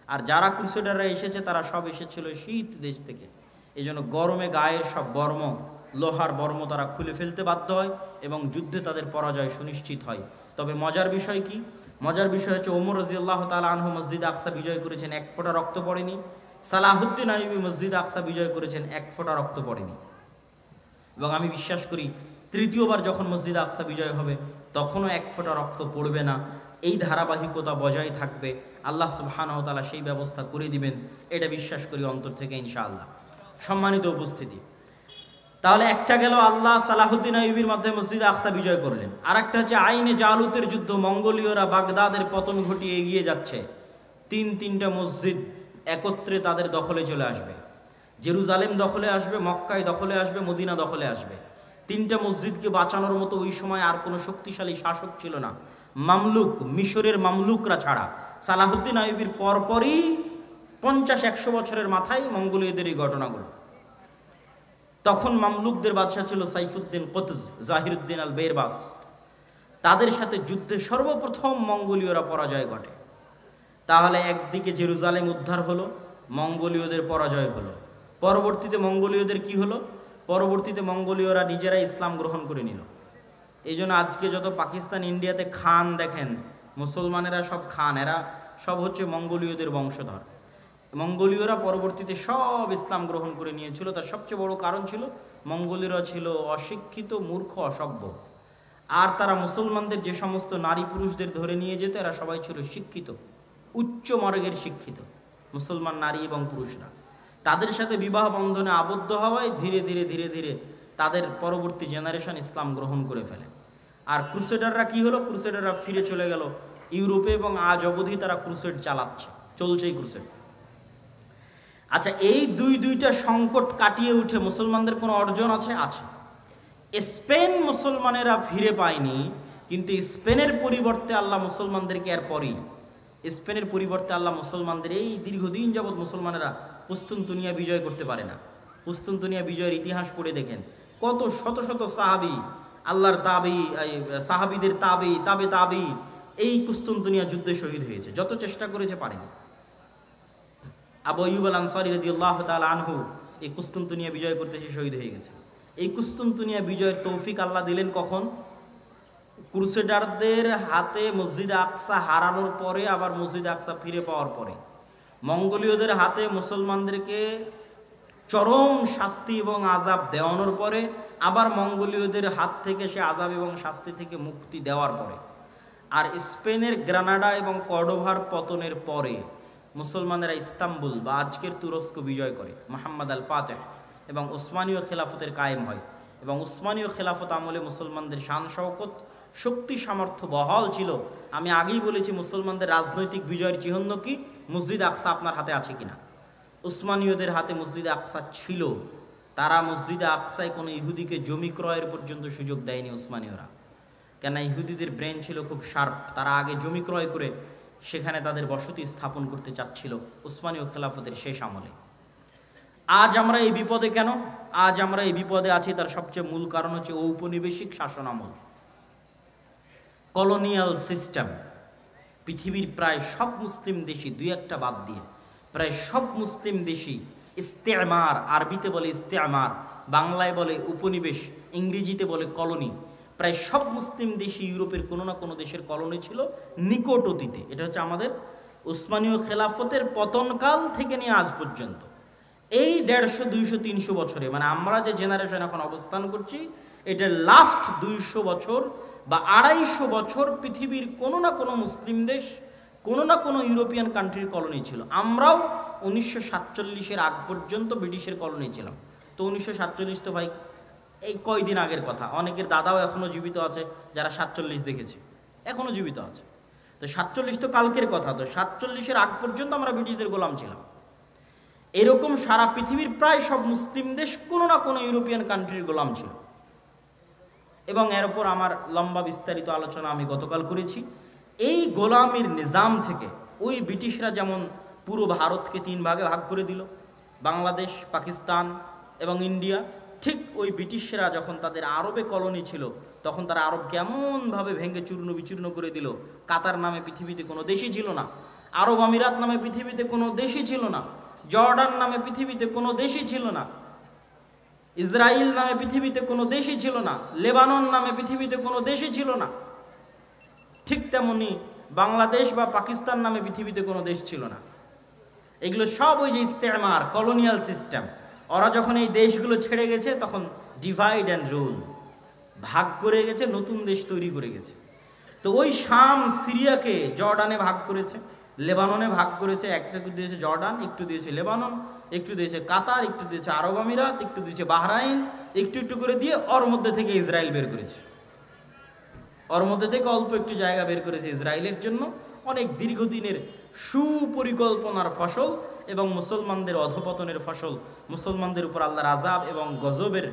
আর যারা ক্রুসেডাররা এসেছে তারা সব এসেছিল শীত দেশ থেকে। এই জন্য গরমে গায়ের সব বর্ম, লোহার বর্ম তারা খুলে ফেলতে বাধ্য হয় এবং যুদ্ধে তাদের পরাজয় সুনিশ্চিত হয়। তবে মজার বিষয় কি? মজার বিষয় হচ্ছে ওমর রাদিয়াল্লাহু তাআলা আনহু মসজিদ আকসা বিজয় করেছেন, এক ফোঁটা রক্ত পড়েনি। সালাহুদ্দিন আইয়ুবী মসজিদ আকসা বিজয় করেছেন, এক ফোঁটা রক্ত পড়েনি। এবং আমি বিশ্বাস করি তৃতীয়বার যখন মসজিদ আকসা বিজয় হবে তখনও এক ফোঁটা রক্ত পড়বে না। এই ধারাবাহিকতা বজায় থাকবে, আল্লাহ সুবহানাহু ওয়া তাআলা সেই ব্যবস্থা করে দিবেন, এটা বিশ্বাস করি অন্তর থেকে ইনশাআল্লাহ। সম্মানিত উপস্থিতি, তাহলে একটা গেল আল্লাহ সালাহুদ্দিন আইয়ুবীর মাধ্যমে মসজিদ আকসা বিজয় করলেন। আর একটা হচ্ছে আইনে জালুতের যুদ্ধ, মঙ্গোলীয়রা বাগদাদের পতন ঘটিয়ে এগিয়ে যাচ্ছে। তিনটা মসজিদ একত্রে তাদের দখলে চলে আসবে। জেরুজালেম দখলে আসবে, মক্কায় দখলে আসবে, মদিনা দখলে আসবে। তিনটা মসজিদকে বাঁচানোর মতো ওই সময় আর কোনো শক্তিশালী শাসক ছিল না, মামলুক, মিশরের মামলুকরা ছাড়া। সালাহুদ্দিন আইয়ুবীর পরপরই 50-100 বছরের মাথায় মঙ্গোলীয়দের এই ঘটনাগুলো। তখন মামলুকদের বাদশা ছিল সাইফুদ্দিন কুতুজ, জাহিরুদ্দিন আল বেরবাস। তাদের সাথে যুদ্ধে সর্বপ্রথম মঙ্গোলীয়রা পরাজয় ঘটে। তাহলে একদিকে জেরুজালেম উদ্ধার হলো, মঙ্গোলীয়দের পরাজয় হলো। পরবর্তীতে মঙ্গোলীয়দের কি হলো? পরবর্তীতে মঙ্গোলীয়রা নিজেরা ইসলাম গ্রহণ করে নিল। এই জন্য আজকে যত পাকিস্তান, ইন্ডিয়াতে খান দেখেন, মুসলমানেরা সব খান, এরা সব হচ্ছে মঙ্গোলীয়দের বংশধর। মঙ্গোলীয়রা পরবর্তীতে সব ইসলাম গ্রহণ করে নিয়েছিল। তার সবচেয়ে বড় কারণ ছিল মঙ্গোলীয়রা ছিল অশিক্ষিত, মূর্খ, অসভ্য। আর তারা মুসলমানদের যে সমস্ত নারী পুরুষদের ধরে নিয়ে যেত, এরা সবাই ছিল শিক্ষিত, উচ্চ মার্গের শিক্ষিত মুসলমান নারী এবং পুরুষরা। তাদের সাথে বিবাহ বন্ধনে আবদ্ধ হওয়ায় ধীরে ধীরে ধীরে ধীরে তাদের পরবর্তী জেনারেশন ইসলাম গ্রহণ করে ফেলে। আর ক্রুসেডাররা কি হলো? ক্রুসেডাররা ফিরে চলে গেল ইউরোপে এবং আজ অবধি তারা ক্রুসেড চালাচ্ছে, চলছেই ক্রুসেড। আচ্ছা, এই দুইটা সংকট কাটিয়ে উঠে মুসলমানদের কোনো অর্জন আছে? আছে। স্পেন মুসলমানেরা ফিরে পায়নি, কিন্তু স্পেনের পরিবর্তে আল্লাহ মুসলমানদেরকে এরপরই, স্পেনের পরিবর্তে আল্লাহ মুসলমানদের এই দীর্ঘদিন যাবৎ মুসলমানেরা কুস্তুনতুনিয়া বিজয় করতে পারে না। কুস্তুনতুনিয়া বিজয়ের ইতিহাস পড়ে দেখেন, কত শত শত সাহাবি, আল্লাহর তাবি, সাহাবিদের তাবে এই কুস্তুনতুনিয়া যুদ্ধে শহীদ হয়েছে। যত চেষ্টা করেছে পারেনি। আবু আইয়ুব আল আনসারী রাদিয়াল্লাহু তাআলা আনহু এই কুস্তুনতুনিয়া বিজয় করতে এসে শহীদ হয়ে গেছে। এই কুস্তুনতুনিয়া বিজয়ের তৌফিক আল্লাহ দিলেন কখন? ক্রুসেডারদের হাতে মসজিদ আকসা হারানোর পরে, আবার মসজিদ আকসা ফিরে পাওয়ার পরে। মঙ্গোলীয়দের হাতে মুসলমানদেরকে চরম শাস্তি এবং আযাব দেওয়ানোর পরে, আবার মঙ্গোলীয়দের হাত থেকে সে আযাব এবং শাস্তি থেকে মুক্তি দেওয়ার পরে। আর স্পেনের গ্রানাডা এবং কর্ডোভার পতনের পরে মুসলমানেরা ইস্তাম্বুল বা আজকের তুরস্ক বিজয় করে, মুহাম্মদ আল ফাতেহ, এবং উসমানীয় খেলাফতের কায়েম হয়। এবং উসমানীয় খেলাফত আমলে মুসলমানদের শান শওকত, শক্তি, সামর্থ্য বহাল ছিল। আমি আগেই বলেছি মুসলমানদের রাজনৈতিক বিজয়ের চিহ্ন কি? মসজিদ আকসা আপনার হাতে আছে কিনা? উসমানীয়দের হাতে মসজিদ আকসা ছিল। তারা মসজিদে আকসায় কোনো ইহুদিকে জমি ক্রয়ের পর্যন্ত সুযোগ দেয়নি উসমানীয়রা, কেন ইহুদিদের ব্রেন ছিল খুব শার্প। তারা আগে জমি ক্রয় করে সেখানে তাদের বসতি স্থাপন করতে চাচ্ছিল উসমানীয় খেলাফতের শেষ আমলে। আজ আমরা এই বিপদে কেন? আজ আমরা এই বিপদে আছি তার সবচেয়ে মূল কারণ হচ্ছে ঔপনিবেশিক শাসন আমল, কলোনিয়াল সিস্টেম। পৃথিবীর প্রায় সব মুসলিম দেশই, দুই একটা বাদ দিয়ে, প্রায় সব মুসলিম দেশই ইস্তেমার, আরবিতে বলে ইস্তেমার, বাংলায় বলে উপনিবেশ, ইংরেজিতে বলে কলোনি। প্রায় সব মুসলিম দেশই ইউরোপের কোনো না কোনো দেশের কলোনি ছিল নিকট অতীতে। এটা হচ্ছে আমাদের উসমানীয় খেলাফতের পতনকাল থেকে নিয়ে আজ পর্যন্ত। এই 150, 200, 300 বছরে, মানে আমরা যে জেনারেশন এখন অবস্থান করছি, এটার লাস্ট 200 বছর বা 250 বছর পৃথিবীর কোনো না কোনো মুসলিম দেশ, কোনো না কোনো ইউরোপিয়ান কান্ট্রির কলোনি ছিল। আমরাও 1947-এর আগ পর্যন্ত ব্রিটিশের কলোনি ছিলাম। তো 1947 তো ভাই এই কয়দিন আগের কথা। অনেকের দাদাও এখনও জীবিত আছে যারা 47 দেখেছে, এখনও জীবিত আছে। তো 47 তো কালকের কথা। তো 47-এর আগ পর্যন্ত আমরা ব্রিটিশদের গোলাম ছিলাম। এরকম সারা পৃথিবীর প্রায় সব মুসলিম দেশ কোনো না কোনো ইউরোপিয়ান কান্ট্রির গোলাম ছিল। এবং এর উপর আমার লম্বা বিস্তারিত আলোচনা আমি গতকাল করেছি। এই গোলামির নিজাম থেকে ওই ব্রিটিশরা যেমন পুরো ভারতকে 3 ভাগে ভাগ করে দিল, বাংলাদেশ, পাকিস্তান এবং ইন্ডিয়া, ঠিক ওই ব্রিটিশরা যখন তাদের আরবে কলোনি ছিল তখন তারা আরবকে এমনভাবে ভেঙে চূর্ণ বিচূর্ণ করে দিল। কাতার নামে পৃথিবীতে কোনো দেশই ছিল না, আরব আমিরাত নামে পৃথিবীতে কোনো দেশই ছিল না, জর্ডান নামে পৃথিবীতে কোনো দেশই ছিল না, ইসরায়েল নামে পৃথিবীতে কোনো দেশই ছিল না, লেবানন নামে পৃথিবীতে কোনো দেশই ছিল না। ঠিক তেমনি বাংলাদেশ বা পাকিস্তান নামে পৃথিবীতে কোনো দেশ ছিল না। এগুলো সব ওই যে ইস্তেমার, কলোনিয়াল সিস্টেম। ওরা যখন এই দেশগুলো ছেড়ে গেছে তখন ডিভাইড অ্যান্ড রুল, ভাগ করে গেছে, নতুন দেশ তৈরি করে গেছে। তো ওই শাম সিরিয়াকে জর্ডানে ভাগ করেছে, লেবাননে ভাগ করেছে, একটু দিয়েছে জর্ডান, একটু দিয়েছে লেবানন, একটু দিয়েছে কাতার, একটু দিয়েছে আরব আমিরাত, একটু দিয়েছে বাহরাইন, একটু একটু করে দিয়ে ওর মধ্যে থেকে ইসরায়েল বের করেছে। ওর মধ্যে থেকে অল্প একটু জায়গা বের করেছে ইসরায়েলের জন্য। অনেক দীর্ঘদিনের সুপরিকল্পনার ফসল এবং মুসলমানদের অধপতনের ফসল, মুসলমানদের উপর আল্লাহর আযাব এবং গজবের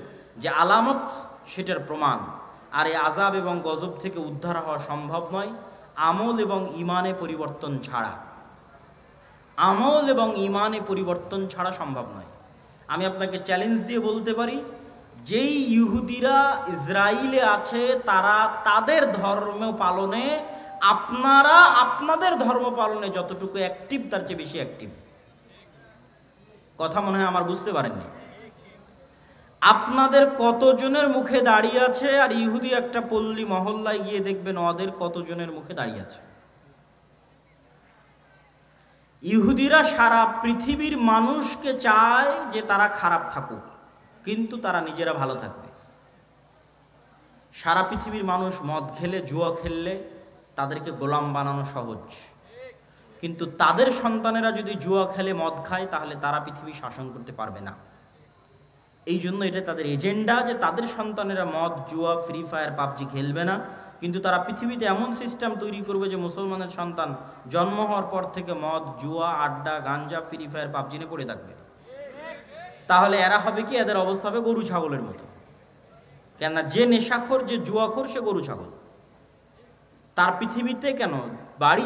যে আলামত সেটার প্রমাণ। আর এই আযাব এবং গজব থেকে উদ্ধার হওয়া সম্ভব নয় আমল এবং ইমানে পরিবর্তন ছাড়া। আমল এবং ইমানে পরিবর্তন ছাড়া সম্ভব নয়। আমি আপনাকে চ্যালেঞ্জ দিয়ে বলতে পারি, যেই ইহুদিরা ইসরায়েলে আছে তারা তাদের ধর্ম পালনে, আপনারা আপনাদের ধর্ম পালনে যতটুকু অ্যাক্টিভ তার চেয়ে বেশি অ্যাক্টিভ। কথা মনে হয় আমার বুঝতে পারেননি। আপনাদের কতজনের মুখে দাঁড়িয়ে আছে, আর ইহুদি একটা পল্লী মহল্লায় গিয়ে দেখবেন ওদের কতজনের মুখে দাঁড়িয়ে আছে। ইহুদিরা সারা পৃথিবীর মানুষকে চায় যে তারা খারাপ থাকুক, কিন্তু তারা নিজেরা ভালো থাকবে। সারা পৃথিবীর মানুষ মদ খেলে, জুয়া খেললে তাদেরকে গোলাম বানানো সহজ, কিন্তু তাদের সন্তানেরা যদি জুয়া খেলে, মদ খায়, তাহলে তারা পৃথিবী শাসন করতে পারবে না। এই জন্য এটা তাদের এজেন্ডা যে তাদের সন্তানেরা মদ, জুয়া, ফ্রি ফায়ার, পাবজি খেলবে না, কিন্তু তারা পৃথিবীতে এমন সিস্টেম তৈরি করবে যে মুসলমানের সন্তান জন্ম হওয়ার পর থেকে মদ, জুয়া, আড্ডা, গাঞ্জা, ফ্রি ফায়ার, পাবজি নিয়ে পড়ে থাকবে। তাহলে এরা হবে কি, এদের অবস্থা হবে গরু ছাগলের মতো। কেননা যে নেশাখোর, যে জুয়াখোর, সে গরু ছাগল। তার পৃথিবীতে কেন, বাড়ি,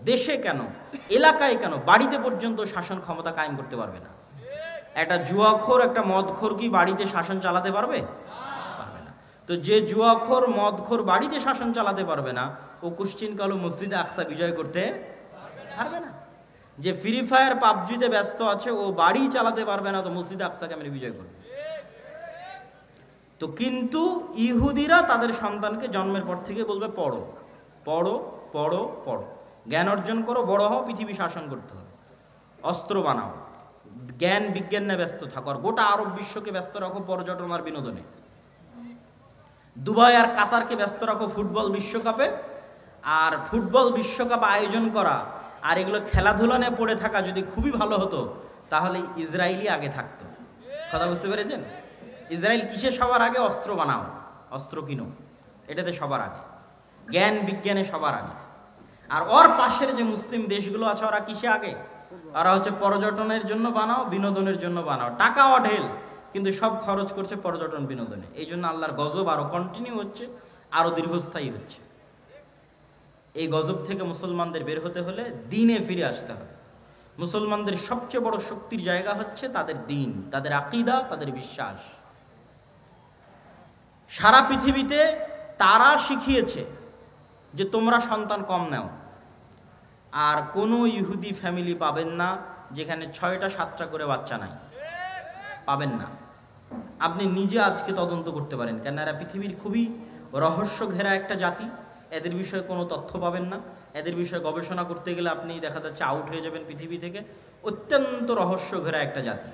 দেশে কেন, এলাকায় কেন, বাড়িতে পর্যন্ত শাসন ক্ষমতা কায়েম করতে পারবে না। একটা জুয়াখোর, একটা মদখোর কি বাড়িতে শাসন চালাতে পারবে? পারবে না। তো যে জুয়াখোর, মদখোর বাড়িতে শাসন চালাতে পারবে না, ও কুশ্চিনকালে মসজিদে আকসা বিজয় করতে পারবে না। যে ফ্রি ফায়ার, পাবজিতে ব্যস্ত আছে, ও বাড়ি চালাতে পারবে না, তো মসজিদে আকসা কেমন বিজয় করবে? তো কিন্তু ইহুদিরা তাদের সন্তানকে জন্মের পর থেকে বলবে পড়ো পড়ো পড়ো পড়ো, জ্ঞান অর্জন করো, বড় হও, পৃথিবী শাসন করতে হবে, অস্ত্র বানাও, জ্ঞান বিজ্ঞান নিয়ে ব্যস্ত থাকো, আর গোটা আরব বিশ্বকে ব্যস্ত রাখো পর্যটন আর বিনোদনে, দুবাই আর কাতারকে ব্যস্ত রাখো ফুটবল বিশ্বকাপে। আর ফুটবল বিশ্বকাপ আয়োজন করা আর এগুলো খেলাধুলা নিয়ে পড়ে থাকা যদি খুবই ভালো হতো, তাহলে ইসরায়েলই আগে থাকতো। কথা বুঝতে পেরেছেন? ইসরায়েল কিসে সবার আগে? অস্ত্র বানাও, অস্ত্র কিনো, এটাতে সবার আগে, জ্ঞান বিজ্ঞানে সবার আগে। আর ওর পাশের যে মুসলিম দেশগুলো আছে, ওরা কিসে আগে? ওরা হচ্ছে পর্যটনের জন্য বানাও, বিনোদনের জন্য বানাও, টাকা অঢেল, কিন্তু সব খরচ করছে পর্যটন বিনোদনে। এই জন্য আল্লাহর গজব আরো কন্টিনিউ হচ্ছে, আরো দীর্ঘস্থায়ী হচ্ছে। এই গজব থেকে মুসলমানদের বের হতে হলে দ্বীনে ফিরে আসতে হবে। মুসলমানদের সবচেয়ে বড় শক্তির জায়গা হচ্ছে তাদের দ্বীন, তাদের আকীদা, তাদের বিশ্বাস। সারা পৃথিবীতে তারা শিখিয়েছে যে তোমরা সন্তান কম নাও, আর কোনো ইহুদি ফ্যামিলি পাবেন না যেখানে 6টা 7টা করে বাচ্চা নাই, পাবেন না। আপনি নিজে আজকে তদন্ত করতে পারেন, কেন এরা পৃথিবীর খুবই রহস্য ঘেরা একটা জাতি। এদের বিষয়ে কোনো তথ্য পাবেন না, এদের বিষয়ে গবেষণা করতে গেলে আপনি দেখা যাচ্ছে আউট হয়ে যাবেন পৃথিবী থেকে। অত্যন্ত রহস্য ঘেরা একটা জাতি,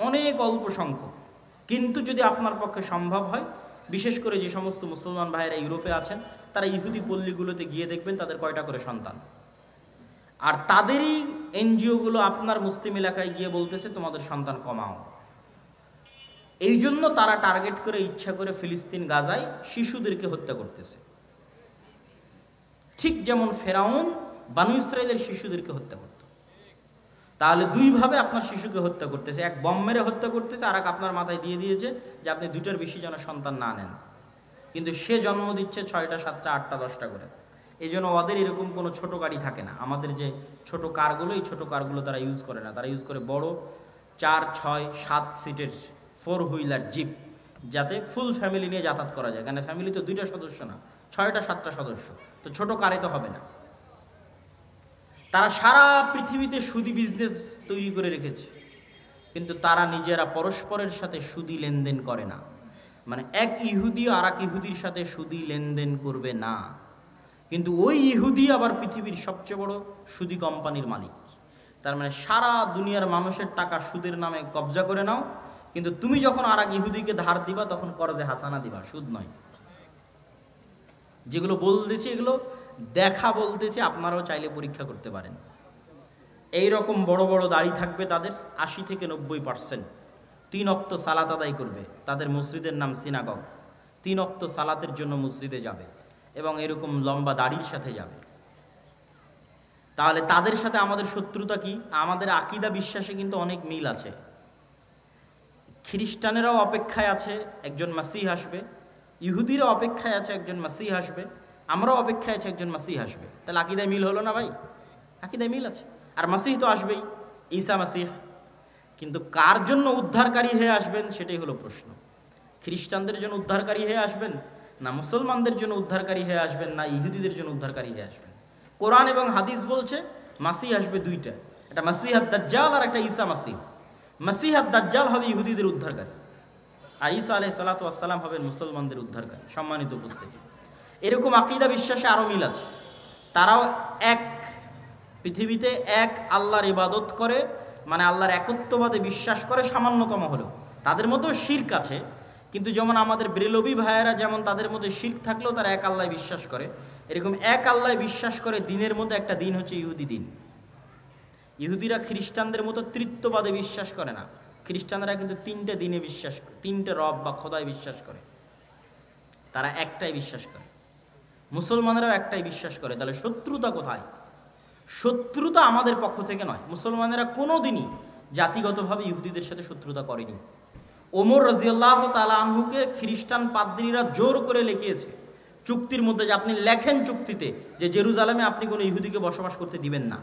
অনেক অল্প সংখ্যক। কিন্তু যদি আপনার পক্ষে সম্ভব হয়, বিশেষ করে যে সমস্ত মুসলমান ভাইয়েরা ইউরোপে আছেন, তারা ইহুদি পল্লীগুলোতে গিয়ে দেখবেন তাদের কয়টা করে সন্তান। আর তাদেরই এনজিওগুলো আপনার মুসলিম এলাকায় গিয়ে বলতেছে তোমাদের সন্তান কমাও। এই জন্য তারা টার্গেট করে ইচ্ছা করে ফিলিস্তিন গাজায় শিশুদেরকে হত্যা করতেছে। ঠিক যেমন ফেরাউন বানু ইসরাইলের শিশুদেরকে হত্যা করত। তাহলে দুইভাবে আপনার শিশুকে হত্যা করতেছে, এক বম মেরে হত্যা করতেছে, আর এক আপনার মাথায় দিয়ে দিয়েছে যে আপনি দুইটার বেশি যেন সন্তান না নেন। কিন্তু সে জন্ম দিচ্ছে 6টা 7টা 8টা 10টা করে। এই জন্য ওদের এরকম কোনো ছোট গাড়ি থাকে না। আমাদের যে ছোট কারগুলো, এই ছোট কারগুলো তারা ইউজ করে না, তারা ইউজ করে বড় 4, 6, 7 সিটের 4 হুইলার জিপ, যাতে ফুল ফ্যামিলি নিয়ে যাতায়াত করা যায়। কারণ ফ্যামিলি তো 2টা সদস্য না, 6টা 7টা সদস্য, তো ছোট কারে তো হবে না। তারা সারা পৃথিবীতে সুদি বিজনেস তৈরি করে রেখেছে, কিন্তু তারা নিজেরা পরস্পরের সাথে সুদি লেনদেন করে না। মানে এক ইহুদি আর এক ইহুদির সাথে সুদি লেনদেন করবে না, কিন্তু ওই ইহুদি আবার পৃথিবীর সবচেয়ে বড় সুদি কোম্পানির মালিক। তার মানে সারা দুনিয়ার মানুষের টাকা সুদের নামে কবজা করে নাও, কিন্তু তুমি যখন আর এক ইহুদিকে ধার দিবা তখন করজে হাসানা দিবা, সুদ নয়। যেগুলো বলতেছি এগুলো দেখা বলতেছি, আপনারাও চাইলে পরীক্ষা করতে পারেন। এই রকম বড় বড় দাড়ি থাকবে তাদের, 80 থেকে 90%। 3 ওয়াক্ত সালাত আদায় করবে, তাদের মসজিদের নাম সিনাগগ। 3 ওয়াক্ত সালাতের জন্য মসজিদে যাবে এবং এরকম লম্বা দাড়ির সাথে যাবে। তাহলে তাদের সাথে আমাদের শত্রুতা কি? আমাদের আকীদা বিশ্বাসে কিন্তু অনেক মিল আছে। খ্রিস্টানেরাও অপেক্ষায় আছে একজন মাসিহ আসবে, ইহুদিরা অপেক্ষায় আছে একজন মাসিহ আসবে, আমরাও অপেক্ষায় আছে একজন মাসিহ আসবে। তাহলে আকীদায় মিল হলো না ভাই? আকীদায় মিল আছে। আর মাসিহ তো আসবেই, ঈসা মাসিহ। কিন্তু কার জন্য উদ্ধারকারী হয়ে আসবেন সেটাই হলো প্রশ্ন। খ্রিস্টানদের জন্য উদ্ধারকারী হয়ে আসবেন, না মুসলমানদের জন্য উদ্ধারকারী হয়ে আসবেন, না ইহুদিদের জন্য উদ্ধারকারী হয়ে আসবেন? কোরআন এবং হাদিস বলছে মাসিহ আসবে দুইটা, একটা মাসিহ আদ-দাজ্জাল আর একটা ঈসা মাসিহ। মাসিহ আদ-দাজ্জাল হবে ইহুদিদের উদ্ধারকারী, আর ঈসা আলাইহিস সালাতু ওয়াস সালাম হবেন মুসলমানদের উদ্ধারকারী। সম্মানিত উপস্থিতি, এরকম আকীদা বিশ্বাসে আরও মিল আছে। তারাও এক পৃথিবীতে এক আল্লাহর ইবাদত করে, মানে আল্লাহর একত্ববাদে বিশ্বাস করে সামান্যতম হলেও। তাদের মধ্যেও শিরক আছে, কিন্তু যেমন আমাদের ব্রেলভী ভাইয়েরা যেমন তাদের মধ্যে শিরক থাকলেও তারা এক আল্লাহ বিশ্বাস করে, এরকম এক আল্লাহ বিশ্বাস করে। দিনের মধ্যে একটা দিন হচ্ছে ইহুদি দিন। ইহুদিরা খ্রিস্টানদের মতো তৃত্ববাদে বিশ্বাস করে না। খ্রিস্টানরা কিন্তু 3টে দিনে বিশ্বাস করে, 3টে রব বা খোদায় বিশ্বাস করে। তারা একটাই বিশ্বাস করে। মুসলমানেরাও একটাই বিশ্বাস করে। তাহলে শত্রুতা কোথায়? শত্রুতা আমাদের পক্ষ থেকে নয়। মুসলমানেরা কোনো দিনই জাতিগতভাবে ইহুদিদের সাথে শত্রুতা করেনি। ওমর রাদিয়াল্লাহু তাআলা আনহুকে খ্রিস্টান পাদ্রীরা জোর করে লিখিয়েছে চুক্তির মধ্যে, যে আপনি লেখেন চুক্তিতে যে জেরুজালেমে আপনি কোনো ইহুদিকে বসবাস করতে দিবেন না।